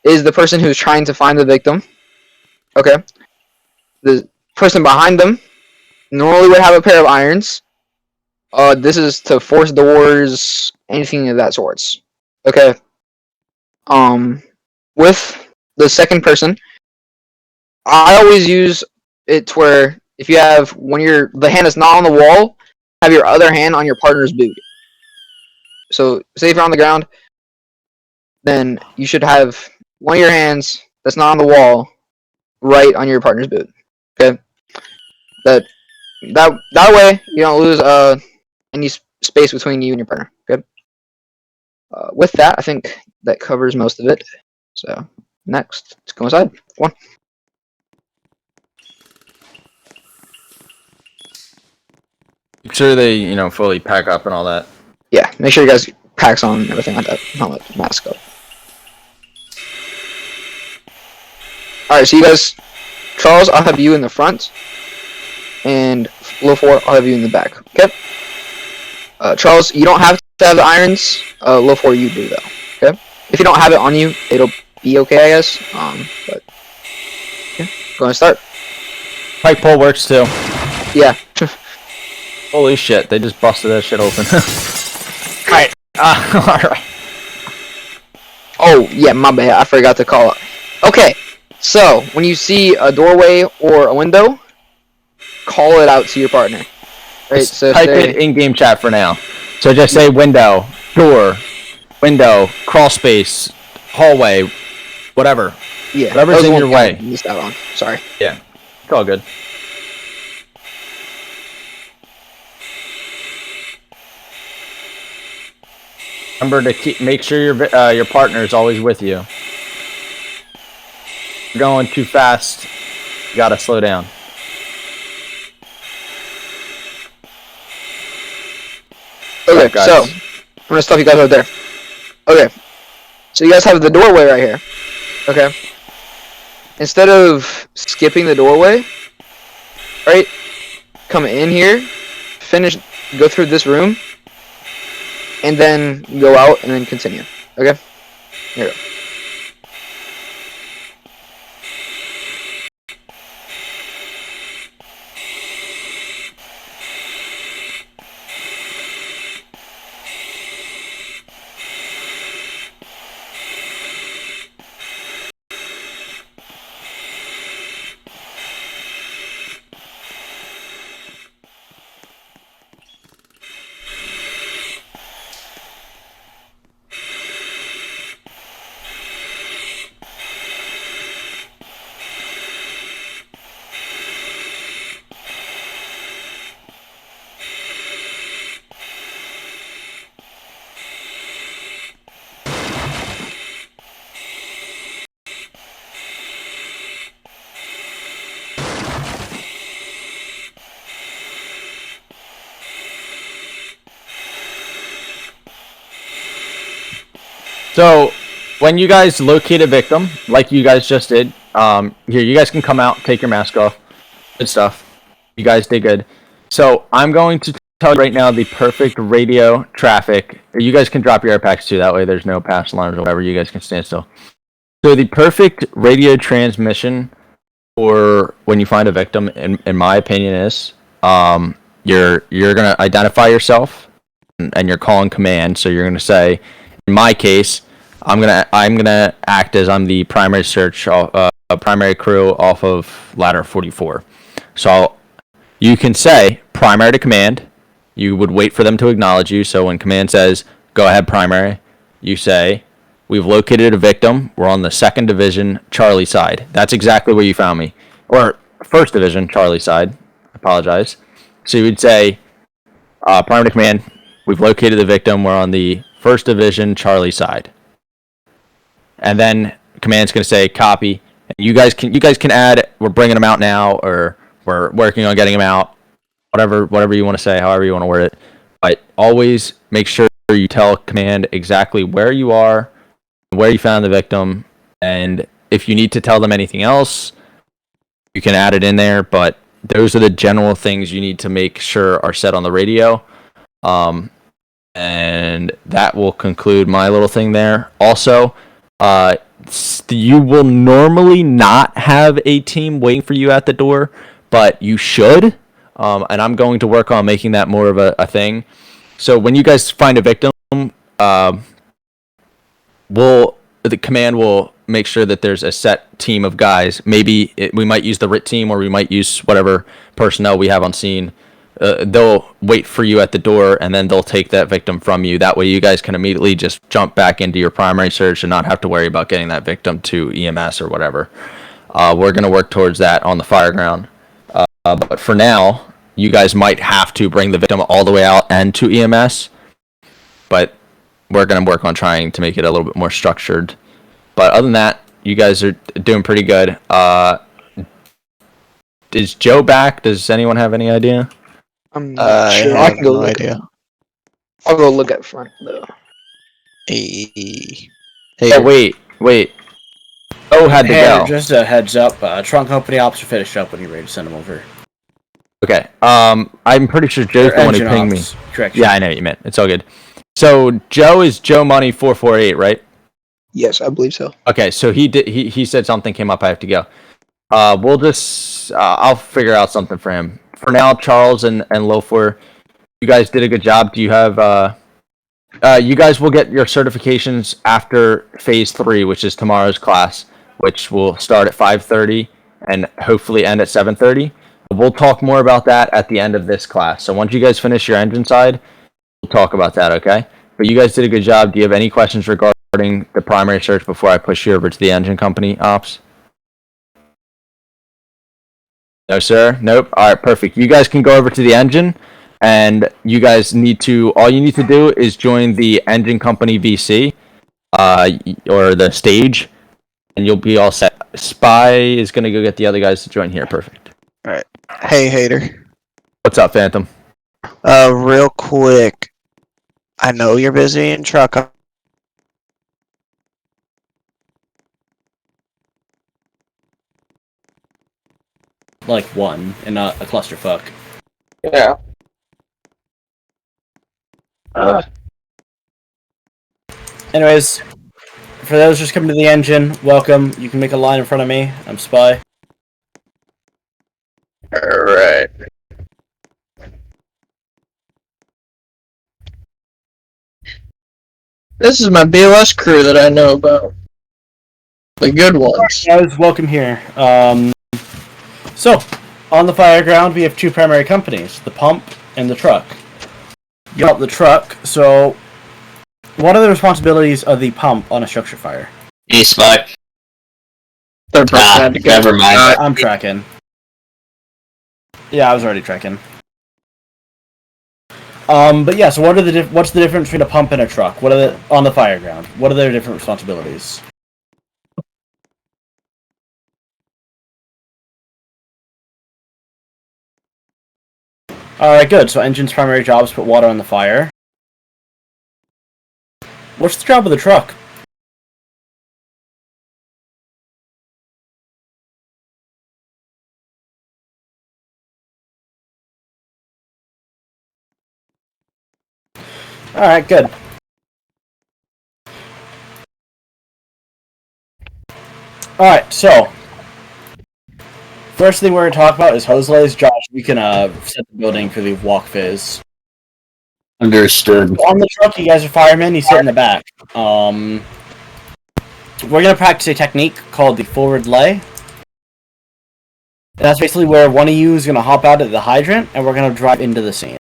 is the person who's trying to find the victim. Okay. The person behind them normally would have a pair of irons. This is to force doors, anything of that sorts. Okay. With the second person, I always use it to where if you have the hand is not on the wall, have your other hand on your partner's boot. So say if you're on the ground, then you should have one of your hands that's not on the wall right on your partner's boot. Okay. That way you don't lose any space between you and your partner. Okay. With that, I think that covers most of it. So next, let's go inside. One. Make sure they, fully pack up and all that. Yeah, make sure you guys packs on and everything like that. Helmet, mask up. Alright, so you guys, Charles, I'll have you in the front, and Low 4, I'll have you in the back. Okay? Charles, you don't have to have the irons. Low 4, you do, though. Okay? If you don't have it on you, it'll be okay, I guess. But, yeah, go ahead and start. Pike pole works too. Yeah. Holy shit, they just busted that shit open. Alright, alright. Oh, yeah, my bad. I forgot to call it. Okay, so when you see a doorway or a window, call it out to your partner. Right, so type it in game chat for now. So just say window, door, window, crawl space, hallway, whatever. Yeah, whatever's in your way. Missed out on. Sorry. Yeah, it's all good. Remember to make sure your partner is always with you. If you're going too fast, you gotta slow down. Okay, so I'm gonna stop you guys right there. Okay, so you guys have the doorway right here. Okay. Instead of skipping the doorway, right? Come in here, go through this room, and then go out and then continue. Okay? Here we go. So, when you guys locate a victim, like you guys just did, here, you guys can come out, take your mask off. Good stuff. You guys did good. So, I'm going to tell you right now the perfect radio traffic. You guys can drop your air packs too, that way there's no pass alarms or whatever, you guys can stand still. So, the perfect radio transmission for when you find a victim, in my opinion, is you're going to identify yourself and you're calling command. So, you're going to say, in my case, I'm gonna act as I'm the primary primary crew off of ladder 44. So you can say primary to command. You would wait for them to acknowledge you. So when command says go ahead primary, you say we've located a victim. We're on the 2nd Division Charlie side. That's exactly where you found me, or 1st Division Charlie side. I apologize. So you would say primary to command. We've located the victim. We're on the 1st Division Charlie side. And then command's going to say copy. And you guys can add we're bringing them out now, or we're working on getting them out. Whatever you want to say, however you want to word it. But always make sure you tell command exactly where you are, where you found the victim, and if you need to tell them anything else, you can add it in there, but those are the general things you need to make sure are set on the radio. And that will conclude my little thing there. Also, you will normally not have a team waiting for you at the door, but you should. And I'm going to work on making that more of a thing. So when you guys find a victim, the command will make sure that there's a set team of guys. Maybe we might use the RIT team, or we might use whatever personnel we have on scene. They'll wait for you at the door, and then they'll take that victim from you. That way you guys can immediately just jump back into your primary search and not have to worry about getting that victim to EMS or whatever. We're going to work towards that on the fireground. But for now, you guys might have to bring the victim all the way out and to EMS. But we're going to work on trying to make it a little bit more structured. But other than that, you guys are doing pretty good. Is Joe back? Does anyone have any idea? I'm not sure. I can go look. Idea. I'll go look at front though. Hey. Oh, wait. Oh, had to go. Just a heads up. Trunk company ops are finished up when you're ready to send them over. Okay. I'm pretty sure Joe's the one who pinged me. Correct. Yeah, I know what you meant. It's all good. So Joe is Joe Money 448, right? Yes, I believe so. Okay, so he said something came up. I have to go. We'll just I'll figure out something for him. For now, Charles and Lofor, you guys did a good job. Do you have you guys will get your certifications after phase 3, which is tomorrow's class, which will start at 5:30 and hopefully end at 7:30. We'll talk more about that at the end of this class. So once you guys finish your engine side, we'll talk about that, okay? But you guys did a good job. Do you have any questions regarding the primary search before I push you over to the engine company ops? No, sir? Nope. All right, perfect. You guys can go over to the engine, and you guys all you need to do is join the engine company VC, or the stage, and you'll be all set. Spy is going to go get the other guys to join here. Perfect. All right. Hey, Hater. What's up, Phantom? Real quick. I know you're busy in truck. Like one, and not a clusterfuck. Yeah. Anyways, for those just coming to the engine, welcome. You can make a line in front of me. I'm Spy. Alright. This is my BOS crew that I know about. The good ones. Guys, welcome here. So, on the fireground, we have two primary companies, the pump and the truck. You got the truck, so what are the responsibilities of the pump on a structure fire? Hey, Spy. Third person had to go. Never mind. I'm tracking. Yeah, I was already tracking. But yeah, so what's the difference between a pump and a truck? What are on the fireground? What are their different responsibilities? Alright, good. So engine's primary job is put water on the fire. What's the job of the truck? Alright, good. Alright, so first thing we're going to talk about is hose lays. Josh, you can set the building for the walk phase. Understood. On the truck, you guys are firemen. You sit in the back. We're going to practice a technique called the forward lay. And that's basically where one of you is going to hop out at the hydrant, and we're going to drive into the scene.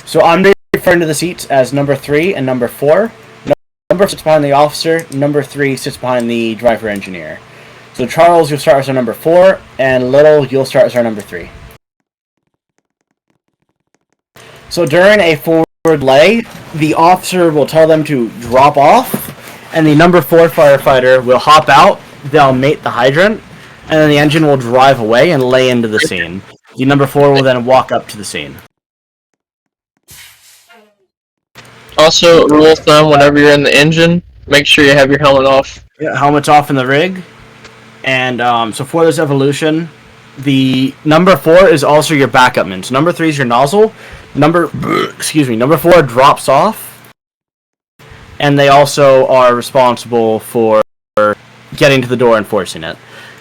So I'm referring to the seats as number 3 and number 4. Number 4 sits behind the officer. Number 3 sits behind the driver engineer. So Charles, you'll start as our number 4, and Little, you'll start as our number 3. So during a forward lay, the officer will tell them to drop off, and the number 4 firefighter will hop out, they'll mate the hydrant, and then the engine will drive away and lay into the scene. The number 4 will then walk up to the scene. Also, rule of thumb: whenever you're in the engine, make sure you have your helmet off. Yeah, helmet's off in the rig. And so for this evolution, the number 4 is also your backup min. So number 3 is your nozzle. Number 4 drops off. And they also are responsible for getting to the door and forcing it.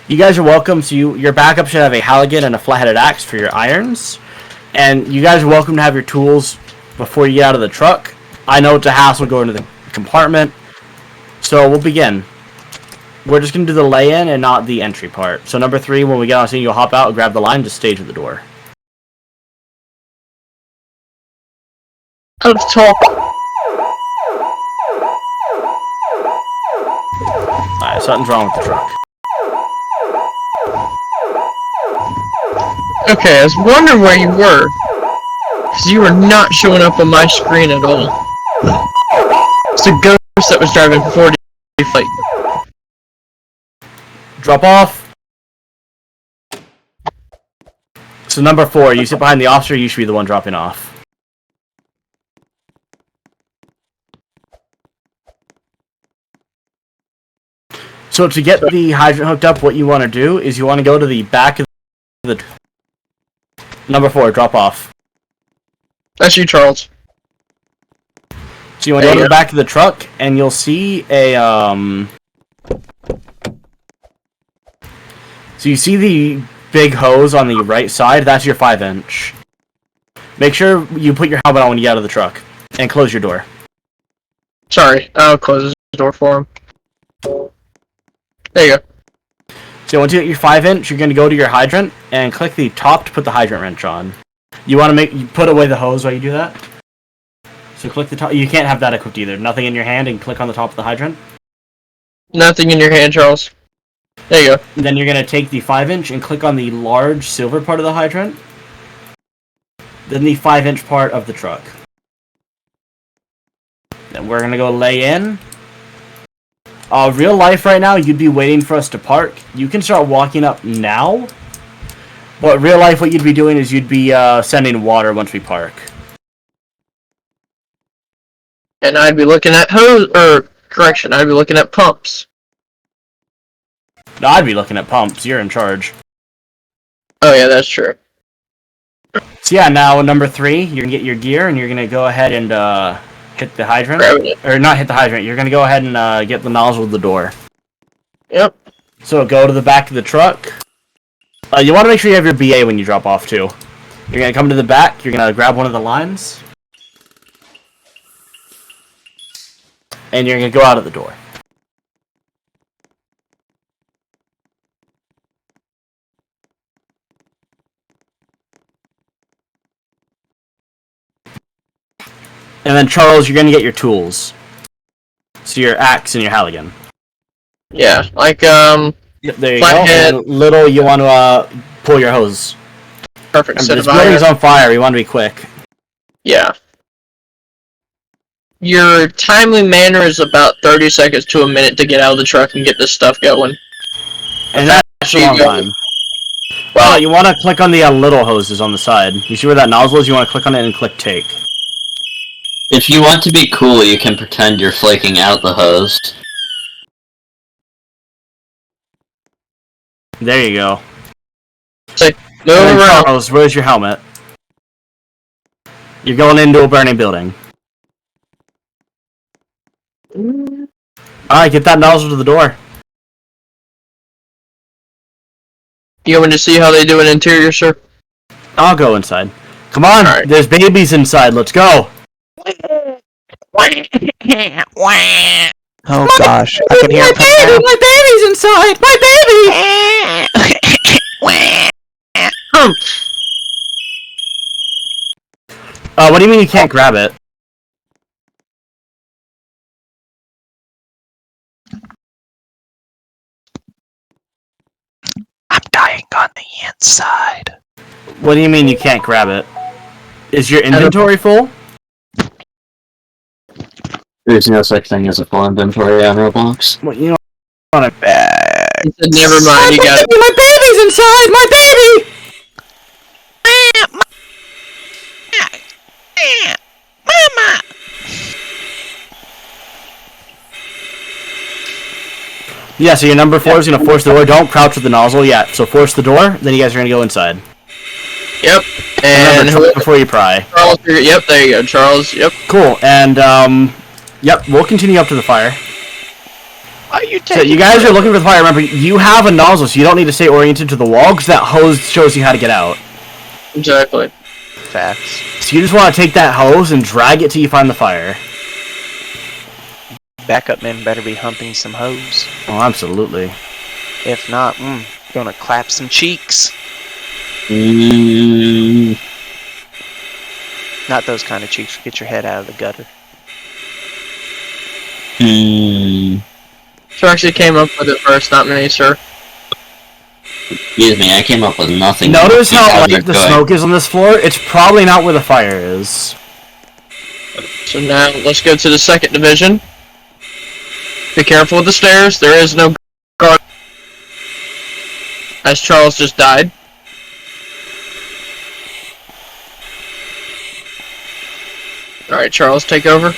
You guys are welcome. So your backup should have a Halligan and a flat-headed axe for your irons. And you guys are welcome to have your tools before you get out of the truck. I know it's a hassle going to the compartment. So we'll begin. We're just going to do the lay-in and not the entry part. So number 3, when we get on scene, you'll hop out, grab the line, just stage at the door. Out of talk. Alright, something's wrong with the truck. Okay, I was wondering where you were. Because you were not showing up on my screen at all. It's a ghost that was driving 40 feet. Drop off. So number 4, you sit behind the officer, you should be the one dropping off. So to get the hydrant hooked up, what you want to do is you want to go to the back of the... Number 4, drop off. That's you, Charles. So you want to go to the back of the truck, and you'll see a, So you see the big hose on the right side? That's your 5-inch. Make sure you put your helmet on when you get out of the truck, and close your door. Sorry, I'll close the door for him. There you go. So once you get your 5-inch, you're going to go to your hydrant, and click the top to put the hydrant wrench on. You want to you put away the hose while you do that. So click the top. You can't have that equipped either. Nothing in your hand, and click on the top of the hydrant. Nothing in your hand, Charles. There you go. And then you're going to take the 5-inch and click on the large silver part of the hydrant. Then the 5-inch part of the truck. Then we're going to go lay in. Real life right now, you'd be waiting for us to park. You can start walking up now. But real life, what you'd be doing is you'd be sending water once we park. And I'd be looking at correction, I'd be looking at pumps. No, I'd be looking at pumps. You're in charge. Oh yeah, that's true. So yeah, now number 3, you're going to get your gear, and you're going to go ahead and hit the hydrant. Or not hit the hydrant, you're going to go ahead and get the nozzle of the door. Yep. So go to the back of the truck. You want to make sure you have your BA when you drop off too. You're going to come to the back, you're going to grab one of the lines. And you're going to go out of the door. And then Charles, you're going to get your tools. So your axe and your Halligan. Yeah, like There you go. And Little, you want to pull your hose. perfect. Remember, this building's on fire. You want to be quick. Yeah. Your timely manner is about 30 seconds to a minute to get out of the truck and get this stuff going. And that's a long time. Well, you want to click on the little hoses on the side. You see where that nozzle is? You want to click on it and click take. If you want to be cool, you can pretend you're flaking out the hose. There you go. Move around. Charles, where's your helmet? You're going into a burning building. Alright, get that nozzle to the door. You want me to see how they do an interior, sir? I'll go inside. Come on, Alright. There's babies inside. Let's go. Oh gosh, I can hear him from there. My baby's inside. My baby. What do you mean you can't grab it? I'm dying on the inside. What do you mean you can't grab it? Is your inventory full? There's no such thing as a full inventory on Roblox. Well, you know what I'm bad. He said, never mind, you got it. My baby's inside! My baby! Mama! Yeah, so your number 4 is going to force the door. Don't crouch with the nozzle yet. So force the door, then you guys are going to go inside. Yep. And Remember, before you pry. Charles, yep, there you go, Charles. Yep. Cool, and, yep, we'll continue up to the fire. Why are you So you guys are looking for the fire. Remember, you have a nozzle, so you don't need to stay oriented to the wall, because that hose shows you how to get out. Exactly. Facts. So you just want to take that hose and drag it till you find the fire. Backup men better be humping some hoes. Oh, absolutely. If not, gonna clap some cheeks. Not those kind of cheeks. Get your head out of the gutter. So actually came up with it first, not me, sir. Excuse me, I came up with nothing. Notice how How's light it the going? smoke is on this floor? It's probably not where the fire is. So now let's go to the second division. Be careful with the stairs. There is no guard. As Charles just died. Alright, Charles, take over.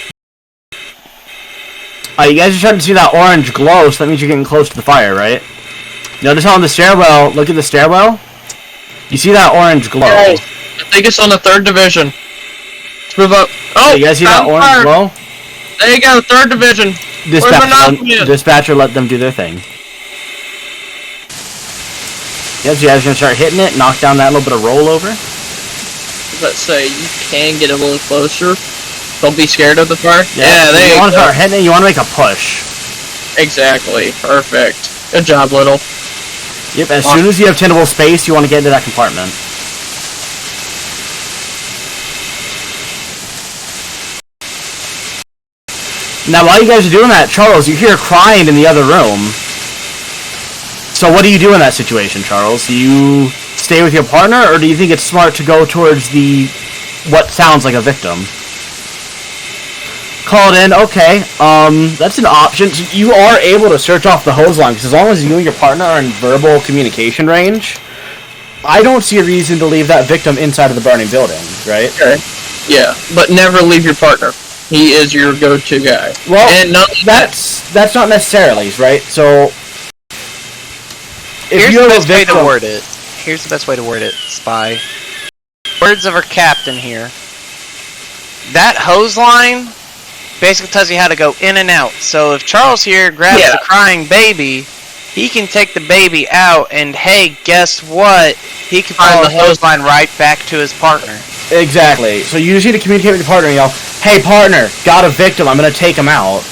You guys are starting to see that orange glow, so that means you're getting close to the fire, right? Notice how on the stairwell, look at the stairwell. You see that orange glow. Charles, I think it's on the third division. Let's move up. Oh, You guys see that found orange fire. glow? There you go, third division. Dispatcher, let them do their thing. Yes, you guys are gonna start hitting it, knock down that little bit of rollover. Let's say you can get a little closer. Don't be scared of the fire. Yeah, there you want to go. start hitting it, you want to make a push. Exactly. Perfect. Good job, Little. Yep, as soon as you have tenable space, you want to get into that compartment. Now, while you guys are doing that, Charles, you hear crying in the other room. So what do you do in that situation, Charles? Do you stay with your partner, or do you think it's smart to go towards the what sounds like a victim? Call it in, okay. That's an option. So you are able to search off the hose line, because as long as you and your partner are in verbal communication range, I don't see a reason to leave that victim inside of the burning building, right? Okay. Yeah, but never leave your partner. He is your go-to guy. Well, and that's not necessarily, right? So, if Here's you the have a best way victim, to word it. Here's the best way to word it, Spy. Words of our captain here. That hose line basically tells you how to go in and out. So if Charles here grabs the crying baby, he can take the baby out, and hey, guess what? He can find the hose line right back to his partner. Exactly. So you just need to communicate with your partner and yell, "Hey, partner, got a victim. I'm gonna take him out."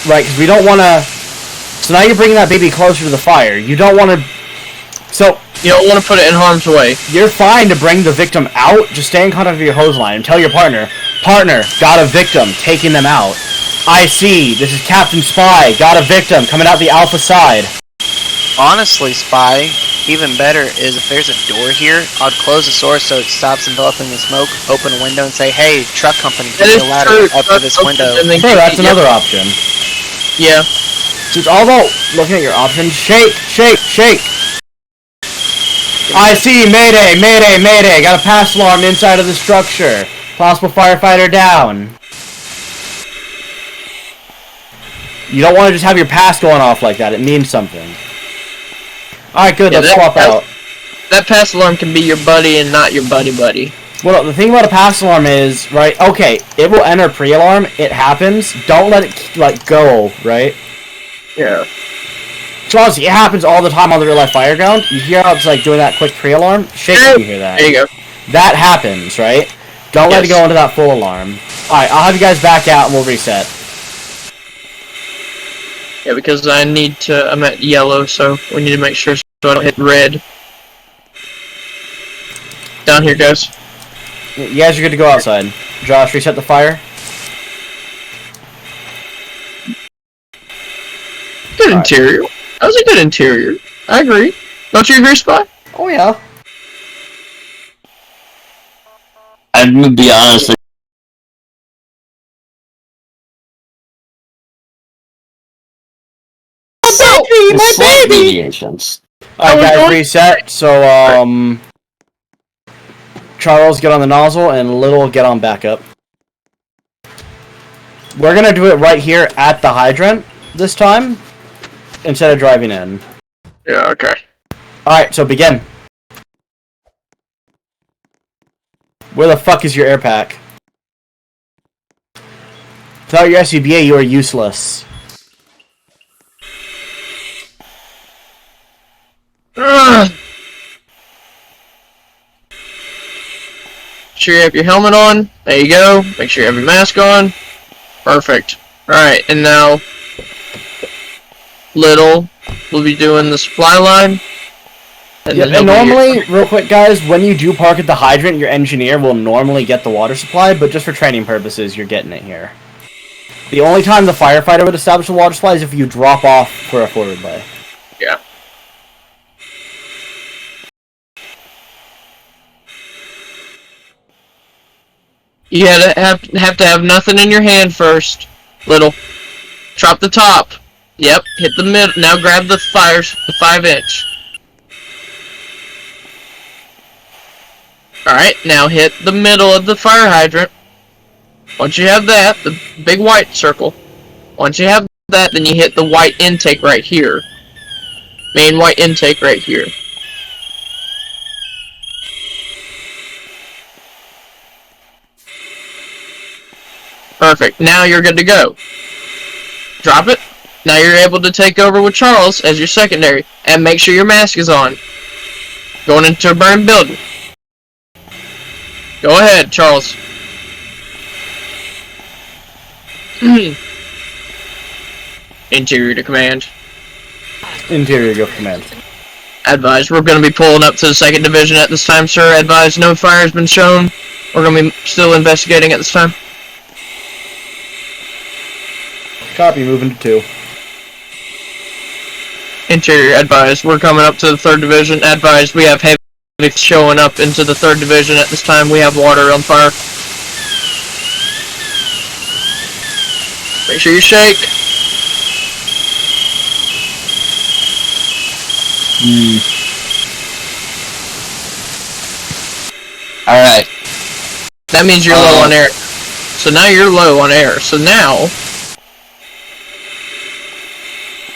Right? Because we don't want to. So now you're bringing that baby closer to the fire. You don't want to. So you don't want to put it in harm's way. You're fine to bring the victim out. Just stay in contact with your hose line and tell your partner, "Partner, got a victim. Taking them out. I see. This is Captain Spy. Got a victim coming out the Alpha side." Honestly, Spy, even better is if there's a door here, I'd close the door so it stops enveloping the smoke, open a window and say, "Hey, truck company, get a ladder up to this window." Sure, that's another option. Yeah. So it's all about looking at your options. Shake, shake, shake. I see. Mayday, mayday, mayday. Got a pass alarm inside of the structure. Possible firefighter down. You don't want to just have your pass going off like that. It means something. Alright, good. Let's swap out. That pass alarm can be your buddy and not your buddy. Well, the thing about a pass alarm is, right, okay, it will enter pre-alarm. It happens. Don't let it, like, go, right? Yeah. Charles, it happens all the time on the real-life fire ground. You hear how it's, like, doing that quick pre-alarm? Shake when you hear that. There you go. That happens, right? Don't let it go into that full alarm. Alright, I'll have you guys back out and we'll reset. Yeah, because I'm at yellow, so we need to make sure so I don't hit red. Down here, guys. You guys are good to go outside. Josh, reset the fire. Good interior. That was a good interior. I agree. Don't you agree, Spy? Oh, yeah. I'm gonna be honest. My baby! Deviations. Alright, guys, reset. So, Charles, get on the nozzle, and Little, get on backup. We're gonna do it right here at the hydrant. this time instead of driving in. Yeah, okay. Alright, so begin. Where the fuck is your air pack? Without your SCBA, you are useless. Ugh. Make sure you have your helmet on. There you go. Make sure you have your mask on. Perfect. Alright, and now Little will be doing the supply line. And, Yeah, then and he'll be normally, real quick guys, when you do park at the hydrant, your engineer will normally get the water supply, but just for training purposes, you're getting it here. The only time the firefighter would establish the water supply is if you drop off for a forward lay. Yeah. You have to have nothing in your hand first. Little. Drop the top. Yep. Hit the mid. Now grab the 5-inch. Alright, now hit the middle of the fire hydrant. Once you have that, the big white circle. Once you have that, then you hit the white intake right here. Main white intake right here. Perfect. Now you're good to go. Drop it. Now you're able to take over with Charles as your secondary. And make sure your mask is on. Going into a burned building. Go ahead, Charles. Interior to command. Interior, go command. Advise, we're going to be pulling up to the 2nd Division at this time, sir. Advise, no fire has been shown. We're going to be still investigating at this time. Copy, moving to 2. Interior, advise, we're coming up to the 3rd Division. Advise, we have heavy showing up into the 3rd Division at this time. We have water on fire. Make sure you shake. Alright. That means you're low on air. So now you're low on air. So now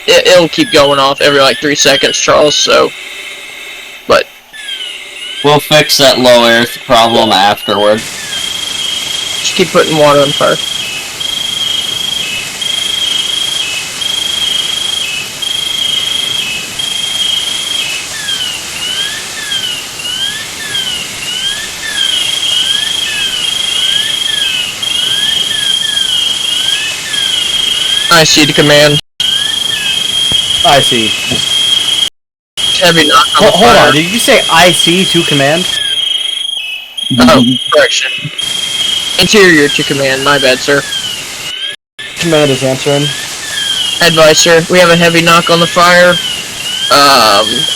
it'll keep going off every like 3 seconds, Charles. So, but We'll fix that low air problem afterward. just keep putting water on fire. I see the command. I see. Heavy knock on the Hold fire. on, did you say IC to command? Oh, correction. Interior to command, my bad, sir. Command is answering. Advise, sir. We have a heavy knock on the fire.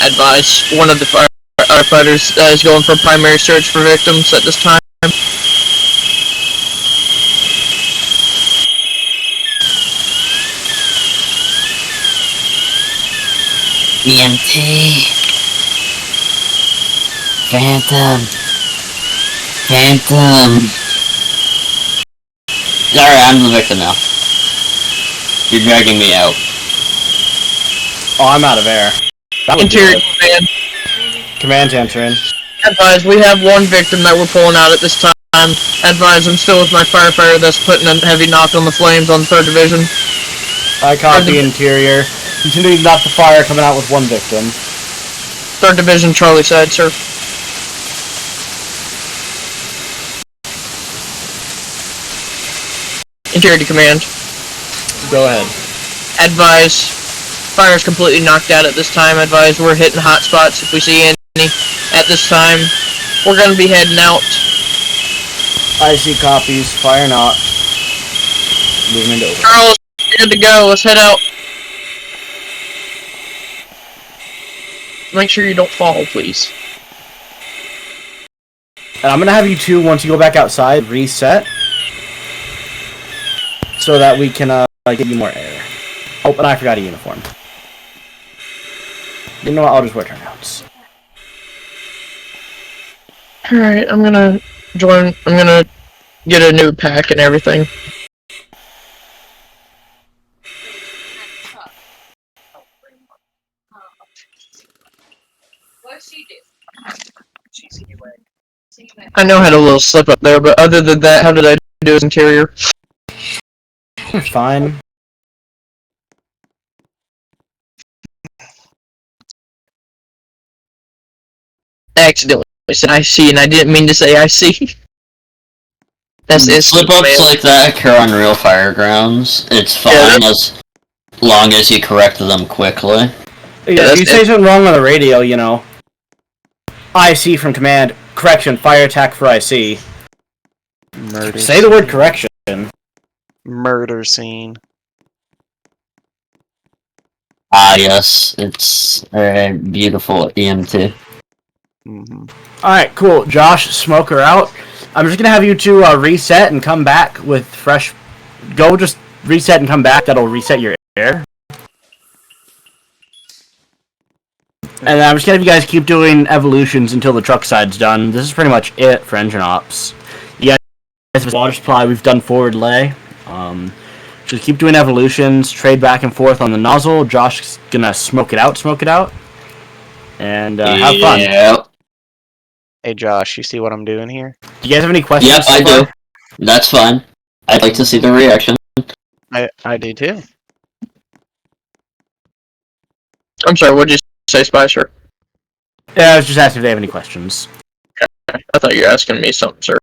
Advise, one of the firefighters is going for primary search for victims at this time. EMT. Phantom. Alright, I'm the victim now. You're dragging me out. Oh, I'm out of air. That was Interior good. command. Command's answering. Advise, we have one victim that we're pulling out at this time. Advise, I'm still with my firefighter that's putting a heavy knock on the flames on 3rd Division. I copy interior. Continuing to knock the fire, coming out with 1 victim. 3rd Division, Charlie side, sir. Interior to command. Go ahead. Advise, fire's completely knocked out at this time. Advise, we're hitting hot spots if we see any at this time. We're gonna be heading out. IC copies, fire not. Moving into over. Charles, you're good to go. Let's head out. Make sure you don't fall, please. And I'm gonna have you two, once you go back outside, reset. So that we can get you more air. Oh, and I forgot a uniform. You know what, I'll just wear turnouts. Alright, I'm gonna get a new pack and everything. I know I had a little slip up there, but other than that, how did I do his interior? Fine. I accidentally said IC, and I didn't mean to say IC. That's Slip ups like that occur on real firegrounds. It's fine as long as you correct them quickly. Yeah, if you say something wrong on the radio, you know. IC from command. Correction. Fire attack for IC. Murder. Say the word correction. Murder scene. Ah, yes, it's a beautiful EMT. Mm-hmm. Alright, cool. Josh, smoker out. I'm just gonna have you two reset and come back with fresh... Go just reset and come back. That'll reset your air. And then I'm just gonna have you guys keep doing evolutions until the truck side's done. This is pretty much it for engine ops. You guys have water supply. We've done forward lay. Just keep doing evolutions. Trade back and forth on the nozzle. Josh's gonna smoke it out. And have fun. Yep. Hey Josh, you see what I'm doing here? Do you guys have any questions? Yep, I do. That's fine. I'd like to see the reaction. I do too. I'm sorry, what did you say, Spicer? Yeah, I was just asking if they have any questions. I thought you were asking me something, sir.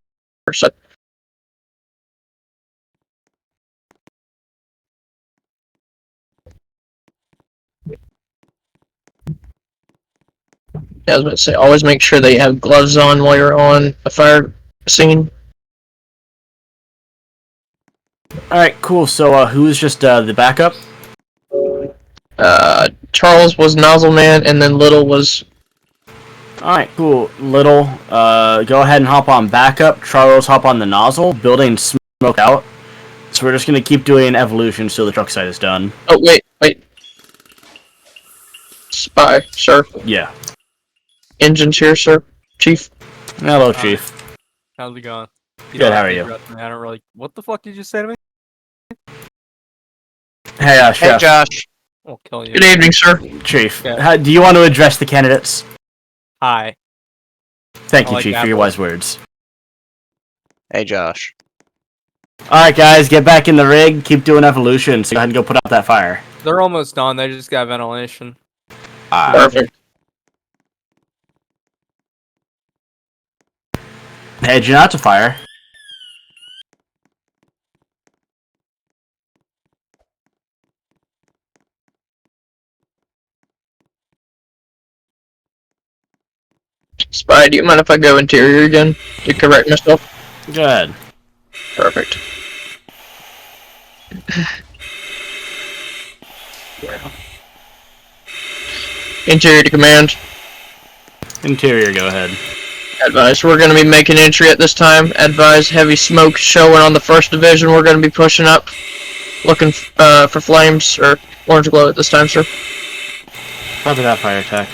Yeah, I was about to say, always make sure that you have gloves on while you're on a fire scene. Alright, cool. So, who's just the backup? Charles was Nozzle Man, and then Little was... Alright, cool. Little, go ahead and hop on backup. Charles, hop on the nozzle. Building smoke out. So we're just gonna keep doing evolution till the truck side is done. Oh, wait. Spy, sir. Yeah. Engine's here, sir. Chief. Hello, Chief. How's it going? Good, how are you? I don't really... What the fuck did you say to me? Hey, Hey Chef. Josh. I'll kill you. Good evening, sir. Chief. Yeah. Do you want to address the candidates? Hi. Thank I you, like Chief, that for your one. wise words. Hey Josh. Alright, guys, get back in the rig. Keep doing evolution. So go ahead and go put out that fire. They're almost done. They just got ventilation. Perfect. Head you out to fire. Spy, do you mind if I go interior again to correct myself? Good. Perfect. Interior to command. Interior, go ahead. Advise, we're going to be making entry at this time. Advise, heavy smoke showing on the 1st Division. We're going to be pushing up. Looking for flames, or orange glow at this time, sir. Copy that fire attack.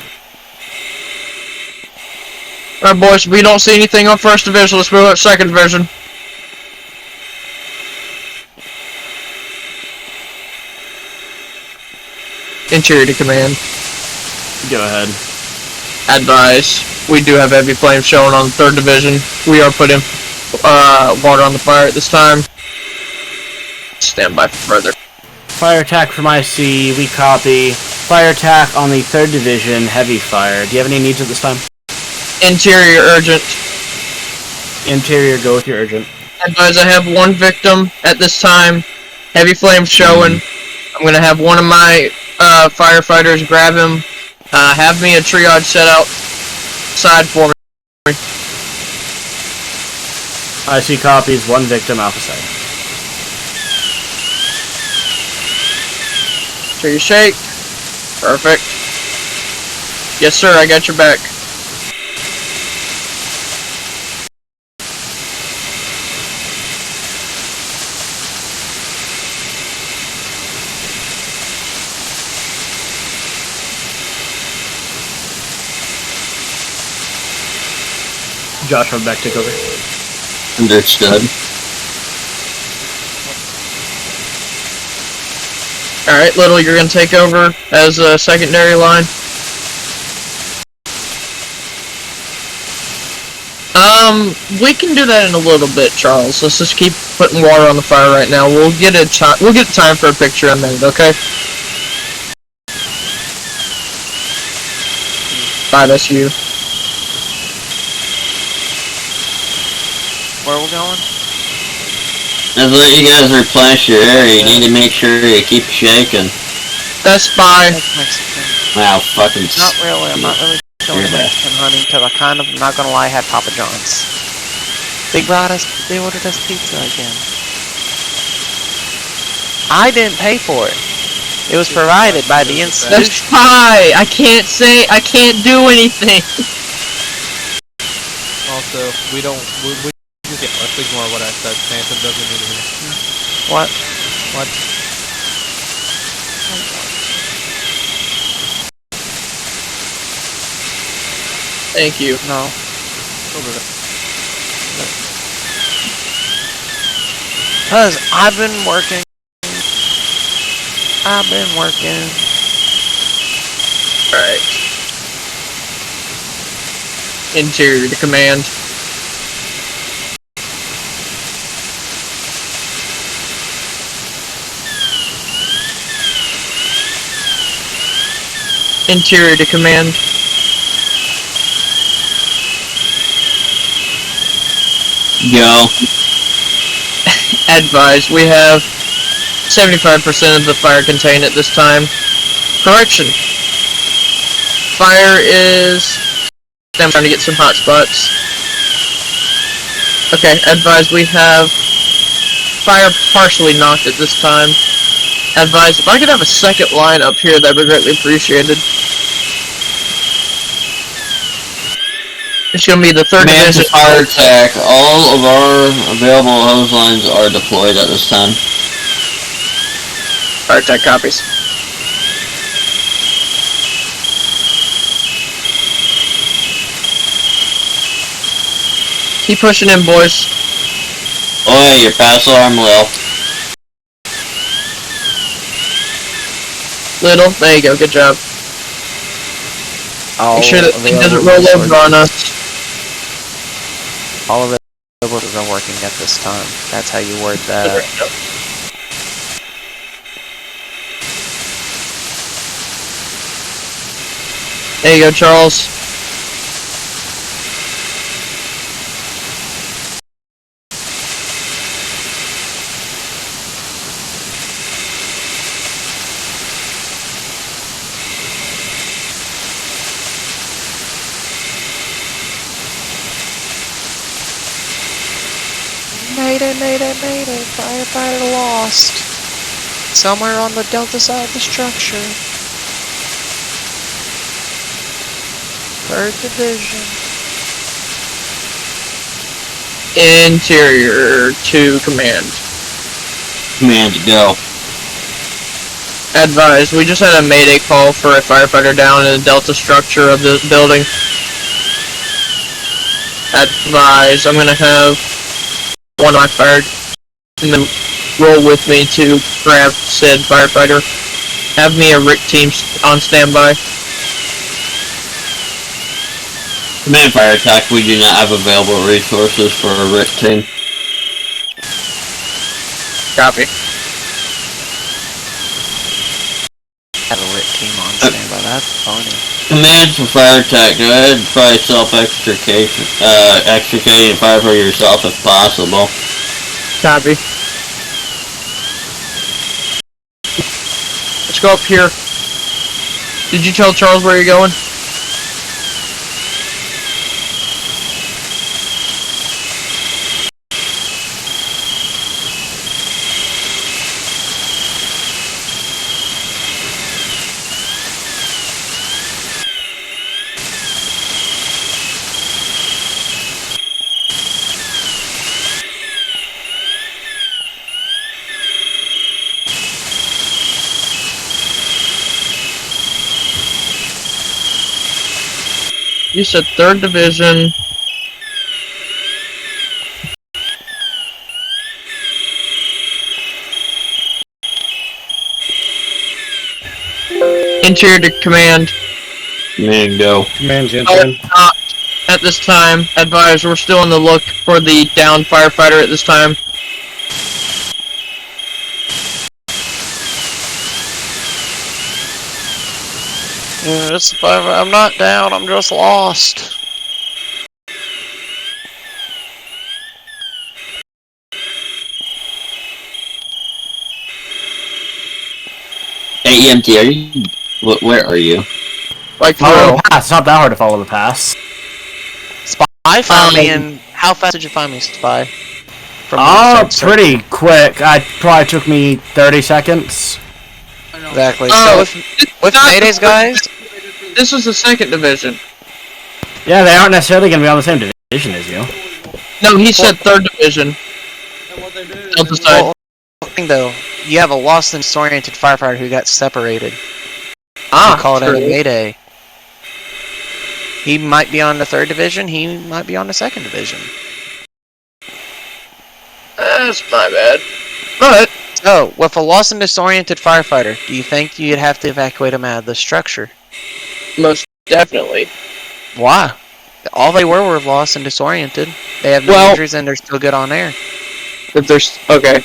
Alright, boys, if we don't see anything on 1st Division, let's move up 2nd Division. Interior to command. Go ahead. Advise, we do have heavy flames showing on the 3rd Division. We are putting water on the fire at this time. Stand by for further. Fire attack from IC, we copy. Fire attack on the 3rd Division, heavy fire. Do you have any needs at this time? Interior urgent. Interior, go with your urgent. Advise, I have one victim at this time. Heavy flames showing. I'm gonna have one of my firefighters grab him. Have me a triage set outside for me. IC copies, one victim, alpha side. Trigger shake. Perfect. Yes, sir, I got your back. Josh, from back, take over. Understood. Alright, Little, you're gonna take over as a secondary line. We can do that in a little bit, Charles. Let's just keep putting water on the fire right now. We'll get time for a picture in a minute, okay? Bye, that's you. Where are we going? As let you guys replenish your area, you need to make sure you keep shaking. That's Spy. That's Mexican. Wow, fucking. Not really. I'm not really feeling Yeah. Mexican, honey, because I kind of, I'm not gonna lie, had Papa John's. They ordered us pizza again. I didn't pay for it. It was provided by the That's institution. Spy. I can't do anything. Also, we just let's ignore what I said. Phantom doesn't need to hear. What? What? Thank you. No. Over there. Cause I've been working. Alright. Interior to command. Interior to command. Go. Advise, we have 75% of the fire contained at this time. Correction. Fire is... I'm trying to get some hot spots. Okay, advise, we have fire partially knocked at this time. Advise, if I could have a second line up here, that'd be greatly appreciated. It's gonna be the third Command to division. fire attack. All of our available hose lines are deployed at this time. Fire attack copies. Keep pushing in, boys. Oh, your pass alarm will. Little, there you go, good job. Make sure that it doesn't roll over on us. All of it are working at this time. That's how you word that. There you go, Charles. Mayday, firefighter lost. Somewhere on the delta side of the structure. 3rd Division. Interior to command. Command to go. Advise, we just had a mayday call for a firefighter down in the delta structure of the building. Advise, I'm gonna have one of my fire and then roll with me to grab said firefighter. Have me a RIC team on standby. Command fire attack. We do not have available resources for a RIT team. Copy. Have a RIT team on standby. That's funny. Command for fire attack. Go ahead and try self-extricate, extricate and fire for yourself if possible. Copy. Let's go up here. Did you tell Charles where you're going? You said 3rd Division. Interior to command. Command go. Command Oh, Jensen. at this time. Advise, we're still on the look for the downed firefighter at this time. I'm not down, I'm just lost. Hey, EMT, are you? Where are you? Like, Follow the pass. It's not that hard to follow the pass. Spy found me, and how fast did you find me, Spy? Pretty quick. It probably took me 30 seconds. Exactly. So with Mayday's guys, this was the 2nd division. Yeah, they aren't necessarily going to be on the same division as you. No, he said 3rd division. Delta side. well, thing though, you have a lost and disoriented firefighter who got separated. Ah, You call it true. a Mayday. He might be on the 3rd division. He might be on the 2nd division. That's my bad. But So, with a lost and disoriented firefighter, do you think you'd have to evacuate him out of the structure? most definitely. Why? All they were lost and disoriented. They have no Well- injuries and they're still good on air. If there's okay.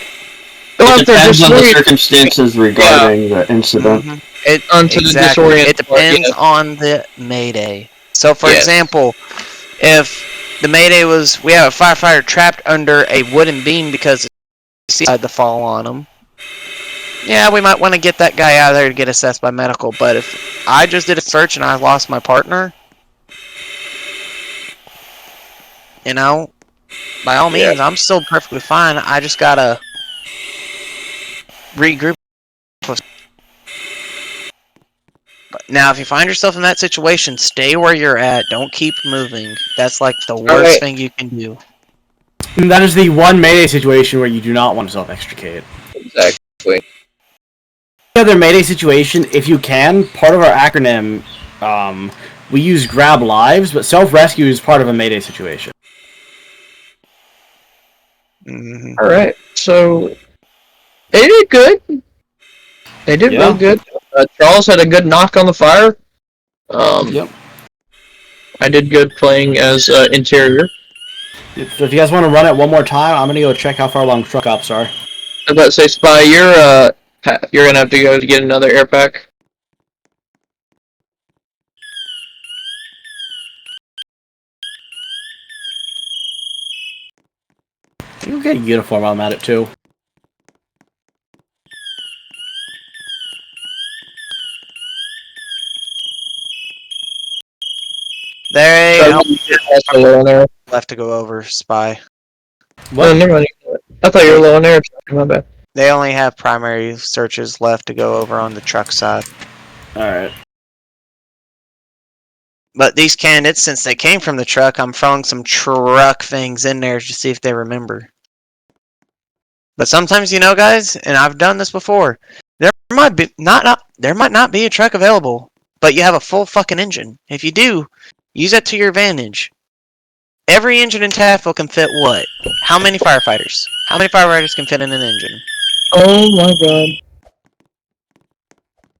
Well, It if they're depends on the disoriented- circumstances regarding the incident. Mhm. It Onto the exactly. disoriented It depends part, on the Mayday. So, for Yes. example, if the Mayday was we have a firefighter trapped under a wooden beam because the sea had to fall on him. Yeah, we might want to get that guy out of there to get assessed by medical. But if I just did a search and I lost my partner, you know, by all means, I'm still perfectly fine. I just gotta regroup. Now, if you find yourself in that situation, stay where you're at. Don't keep moving. That's like the worst Alright. thing you can do. And that is the one Mayday situation where you do not want to self-extricate. Exactly. The other Mayday situation, if you can, part of our acronym, we use grab lives, but self-rescue is part of a Mayday situation. Mm-hmm. All right. So they did good. They did real good. Charles had a good knock on the fire. Yep. I did good playing as interior. So if you guys want to run it one more time, I'm gonna go check how far along truck ops are. I was about to say, Spy, you're gonna have to go to get another air pack. You get a uniform while I'm at it too. They Also low on air. left to go over Spy. Oh, never mind. I thought you were low on air. My bad. They only have primary searches left to go over on the truck side. Alright. But these candidates, since they came from the truck, I'm throwing some truck things in there to see if they remember. But sometimes, you know, guys, and I've done this before, there might be there might not be a truck available, but you have a full fucking engine. If you do, use that to your advantage. Every engine in Taftville can fit what? How many firefighters? How many firefighters can fit in an engine? Oh my god.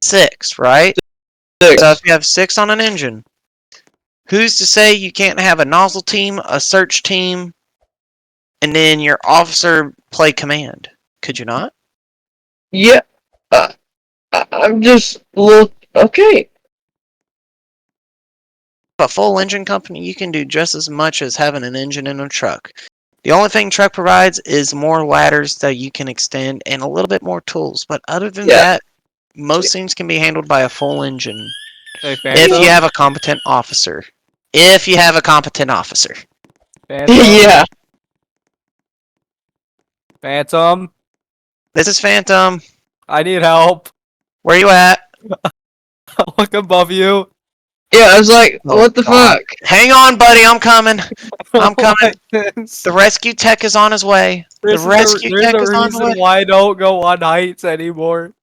6, right? 6. So if you have 6 on an engine, who's to say you can't have a nozzle team, a search team, and then your officer play command? Could you not? Yeah. I'm just a little okay. A full engine company, you can do just as much as having an engine in a truck. The only thing truck provides is more ladders that you can extend and a little bit more tools. But other than that, most things can be handled by a full engine. Hey, If Phantom. you have a competent officer. If you have a competent officer. Phantom. Yeah. Phantom. This is Phantom. I need help. Where you at? Look above you. Yeah, I was like, Oh, what the God. fuck? Hang on, buddy. I'm coming. I'm coming. There's The rescue tech is on his way. The rescue tech is a on the way. reason why I don't go on heights anymore.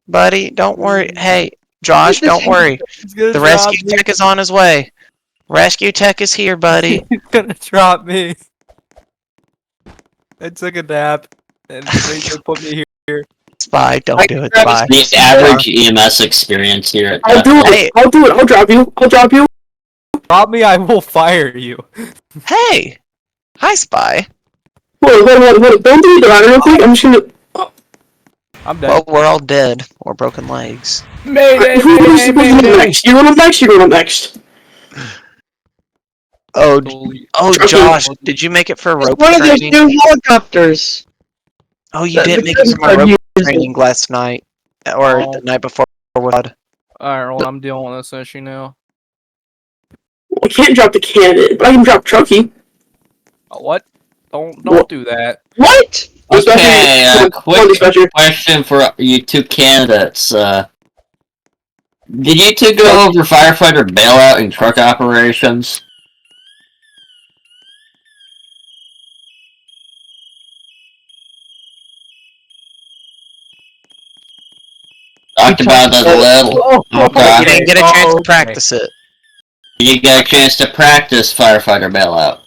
Buddy, don't worry. Hey, Josh, don't worry. He's gonna The drop rescue me. tech is on his way. Rescue tech is here, buddy. He's gonna drop me. I took a nap, and they put me here. Spy, don't do it, Travis, Spy. The average EMS experience here at I'll do Taftville. it. Hey. I'll do it. I'll drop you. I'll drop you. Drop me, I will fire you. Hey! Hi, Spy. Wait, don't do it around real quick. I'm just gonna. I'm dead. Well, we're all dead. Or broken legs. Mayday, Who's mayday, supposed to go mayday. next? You're going up next. You're going up next. Oh, Totally- Josh, did you make it for rope One of those training? new helicopters. Oh, you that didn't the make it Coast for my Guard rope uses. training last night. Or Oh. the night before. Alright, well, I'm dealing with this issue now. I can't drop the cannon, but I can drop Chucky. What? Don't What? do that. What? Okay, quick Dispatcher. question for you two candidates. Did you two go over firefighter bailout and truck operations? Talked about it a little. Okay. You didn't get a chance to practice it. You get a chance to practice firefighter bailout.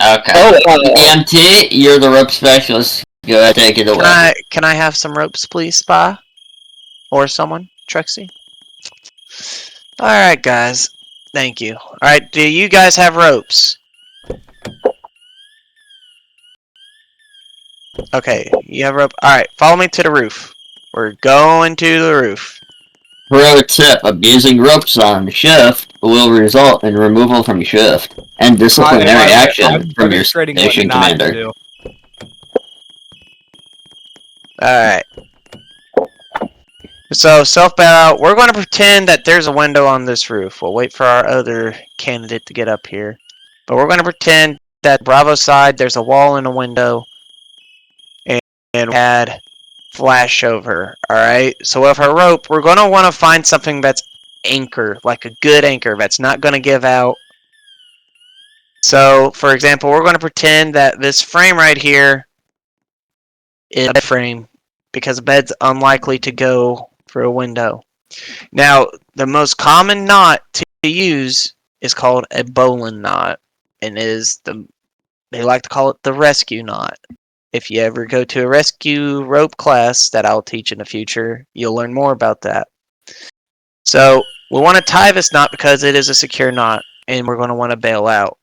Okay. EMT, you're the rope specialist. Go ahead, take it away. Can I have some ropes, please, Spy? Or someone? Trexie? Alright, guys. Thank you. Alright, do you guys have ropes? Okay, you have rope. Alright, follow me to the roof. We're going to the roof. Pro tip, abusing ropes on shift will result in removal from shift and disciplinary action I'm from your demonstrating what station not to commander. do. Alright. So, self-bailout, we're going to pretend that there's a window on this roof. We'll wait for our other candidate to get up here. But we're going to pretend that Bravo side, there's a wall and a window. And we had flashover. Alright? So with our rope, we're going to want to find something that's anchor. Like a good anchor that's not going to give out. So, for example, we're going to pretend that this frame right here is a bed frame. Because a bed's unlikely to go for a window. Now, the most common knot to use is called a bowline knot, and they like to call it the rescue knot. If you ever go to a rescue rope class that I'll teach in the future, you'll learn more about that. So, we want to tie this knot because it is a secure knot, and we're going to want to bail out.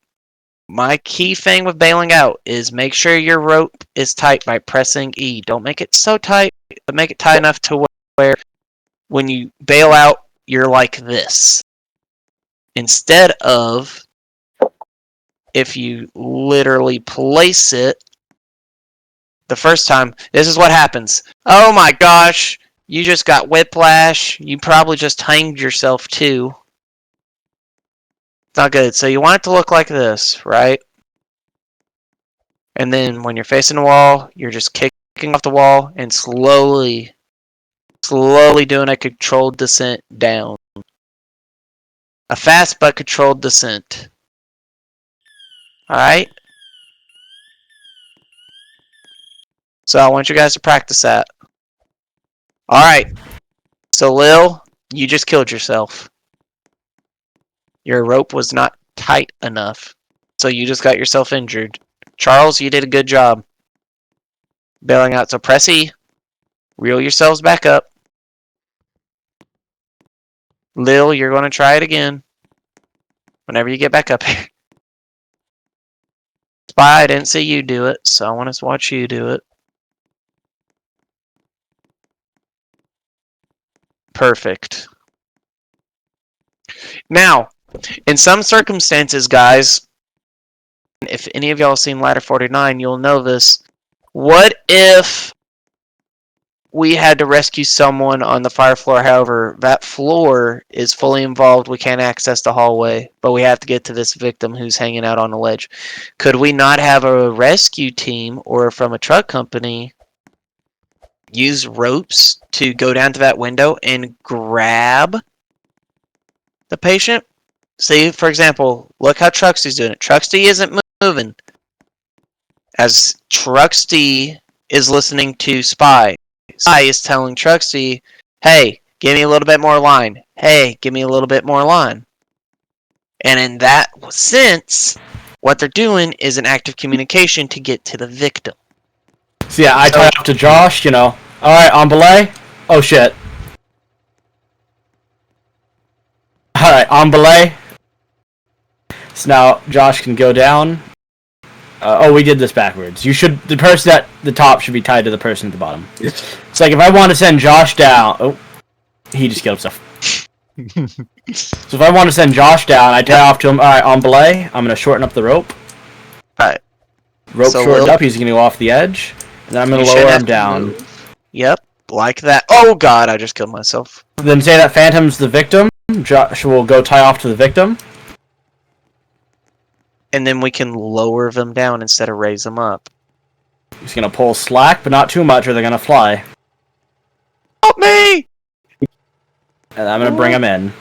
My key thing with bailing out is make sure your rope is tight by pressing E. Don't make it so tight, but make it tight enough to where when you bail out, you're like this. Instead of if you literally place it the first time, this is what happens. Oh my gosh, you just got whiplash. You probably just hanged yourself too. It's not good. So you want it to look like this, right? And then when you're facing the wall, you're just kicking off the wall and slowly doing a controlled descent down. A fast but controlled descent. Alright? So I want you guys to practice that. Alright. So Lil, you just killed yourself. Your rope was not tight enough. So you just got yourself injured. Charles, you did a good job bailing out. So press E. Reel yourselves back up. Lil, you're going to try it again. Whenever you get back up here. Spy, I didn't see you do it, so I want to watch you do it. Perfect. Now, in some circumstances, guys, if any of y'all have seen Ladder 49, you'll know this. What if we had to rescue someone on the fire floor? However, that floor is fully involved. We can't access the hallway, but we have to get to this victim who's hanging out on the ledge. Could we not have a rescue team or from a truck company use ropes to go down to that window and grab the patient? See, for example, look how Truxty's doing it. Truxty isn't moving. As Truxty is listening to Spy. Spy is telling Truxty, hey, give me a little bit more line. Hey, give me a little bit more line. And in that sense, what they're doing is an active communication to get to the victim. So yeah, I tie up to Josh, you know. Alright, on belay. Oh shit. Alright, on belay. So now Josh can go down. Oh, we did this backwards. The person at the top should be tied to the person at the bottom. It's like if I want to send Josh down. Oh, he just killed himself. So if I want to send Josh down, I tie off to him. Alright, on belay. I'm going to shorten up the rope. Alright. Rope So shortened up. He's going to go off the edge. And then I'm going to lower him down. Yep, like that. Oh god, I just killed myself. Then say that Phantom's the victim. Josh will go tie off to the victim. And then we can lower them down instead of raise them up. He's going to pull slack, but not too much or they're going to fly. Help me! And I'm going to bring him in.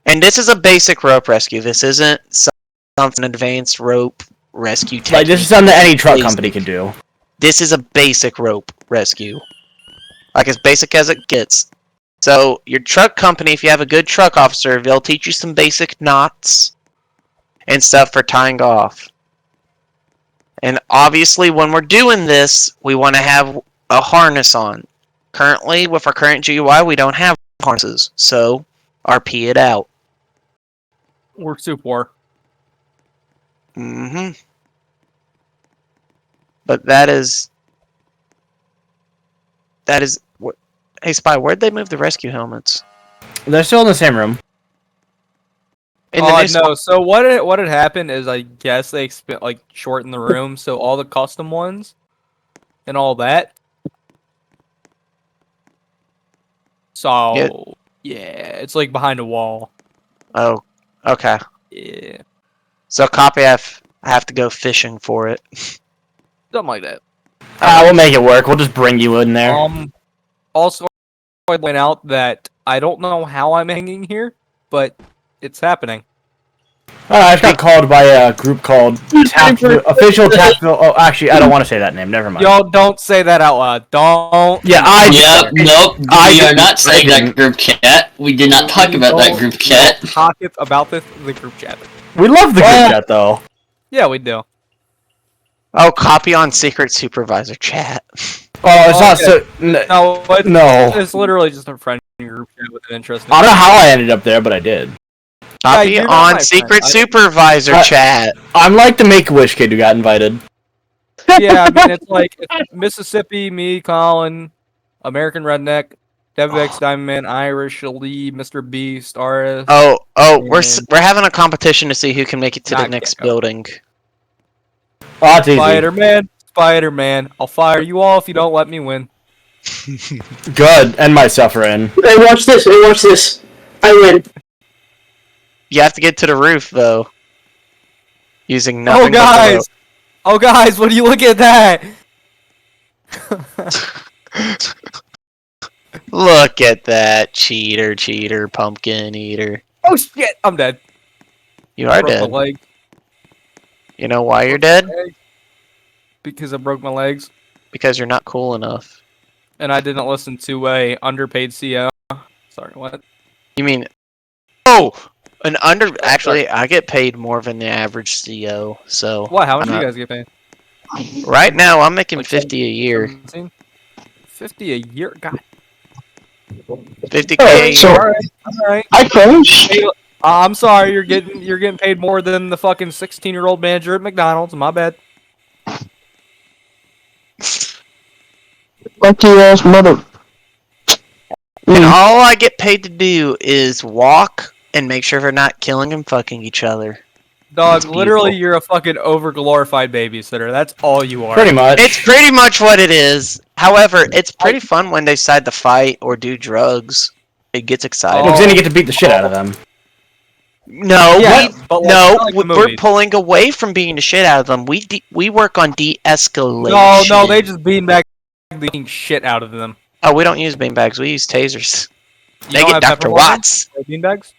And this is a basic rope rescue. This isn't something advanced rope rescue technique. Like, this is something that any truck Please. company can do. This is a basic rope rescue. Like, as basic as it gets. So, your truck company, if you have a good truck officer, they'll teach you some basic knots and stuff for tying off. And obviously, when we're doing this, we want to have a harness on. Currently, with our current GUI, we don't have harnesses. So, RP it out. We're super poor. Mm-hmm. But that is... Hey, Spy, where'd they move the rescue helmets? They're still in the same room. In the new No. So what had happened is I guess they shortened the room, so all the custom ones and all that. So yeah, it's like behind a wall. Oh, okay. Yeah, So copy F, I have to go fishing for it. something like that. We'll make it work. We'll just bring you in there. Also, I'd point out that I don't know how I'm hanging here, but it's happening. I just got called by a group called Official Tactical. Oh, actually, I don't want to say that name. Never mind. Yo, don't say that out loud. Don't. Yeah, Nope. We are not saying that group chat. We did not talk about that group chat. Talk about this in the group chat. We love the group chat, though. Yeah, we do. Oh, copy on secret supervisor chat. Oh, it's not so. No, it's literally just a friend group chat with an interest. I don't know how I ended up there, but I did. Copy you're not on my secret friend. supervisor chat. I'm like the Make-A-Wish kid who got invited. Yeah, I mean, it's like Mississippi, me, Colin, American Redneck, DevX, Diamond Man, Irish, Lee, Mr. Beast, RS. Oh, we're having a competition to see who can make it to the Not next Gecko. building. Oh, that's easy. Spider-Man. I'll fire you all if you don't let me win. Good. End my suffering. Hey, watch this. Hey, watch this. I win. You have to get to the roof though. Using nothing. Oh guys! Oh guys, what do you look at that? Look at that cheater, pumpkin eater. Oh shit! I'm dead. You are Broke dead. my leg. You know why you're dead? Because I broke my legs. Because you're not cool enough. And I didn't listen to a underpaid CO. Sorry, what? You mean? Oh, Actually, I get paid more than the average CO. So. What? How much do you guys get paid? Right now, I'm making 50 a year. 17? 50 a year? God. 50K. Oh, so Alright. I finished. Hey, I'm sorry, you're getting paid more than the fucking 16-year-old manager at McDonald's. My bad. Lucky ass mother. And all I get paid to do is walk and make sure they're not killing and fucking each other. Dog, literally, you're a fucking over-glorified babysitter. That's all you are. Pretty much. It's pretty much what it is. However, it's pretty fun when they decide to fight or do drugs. It gets exciting. Because then you get to beat the shit out of them. No, Yeah, but like the we're movies. pulling away from beating the shit out of them. We work on de-escalation. No, they just beanbag the shit out of them. Oh, we don't use beanbags. We use tasers. You They don't get have Dr. pepper Watts. Beanbags?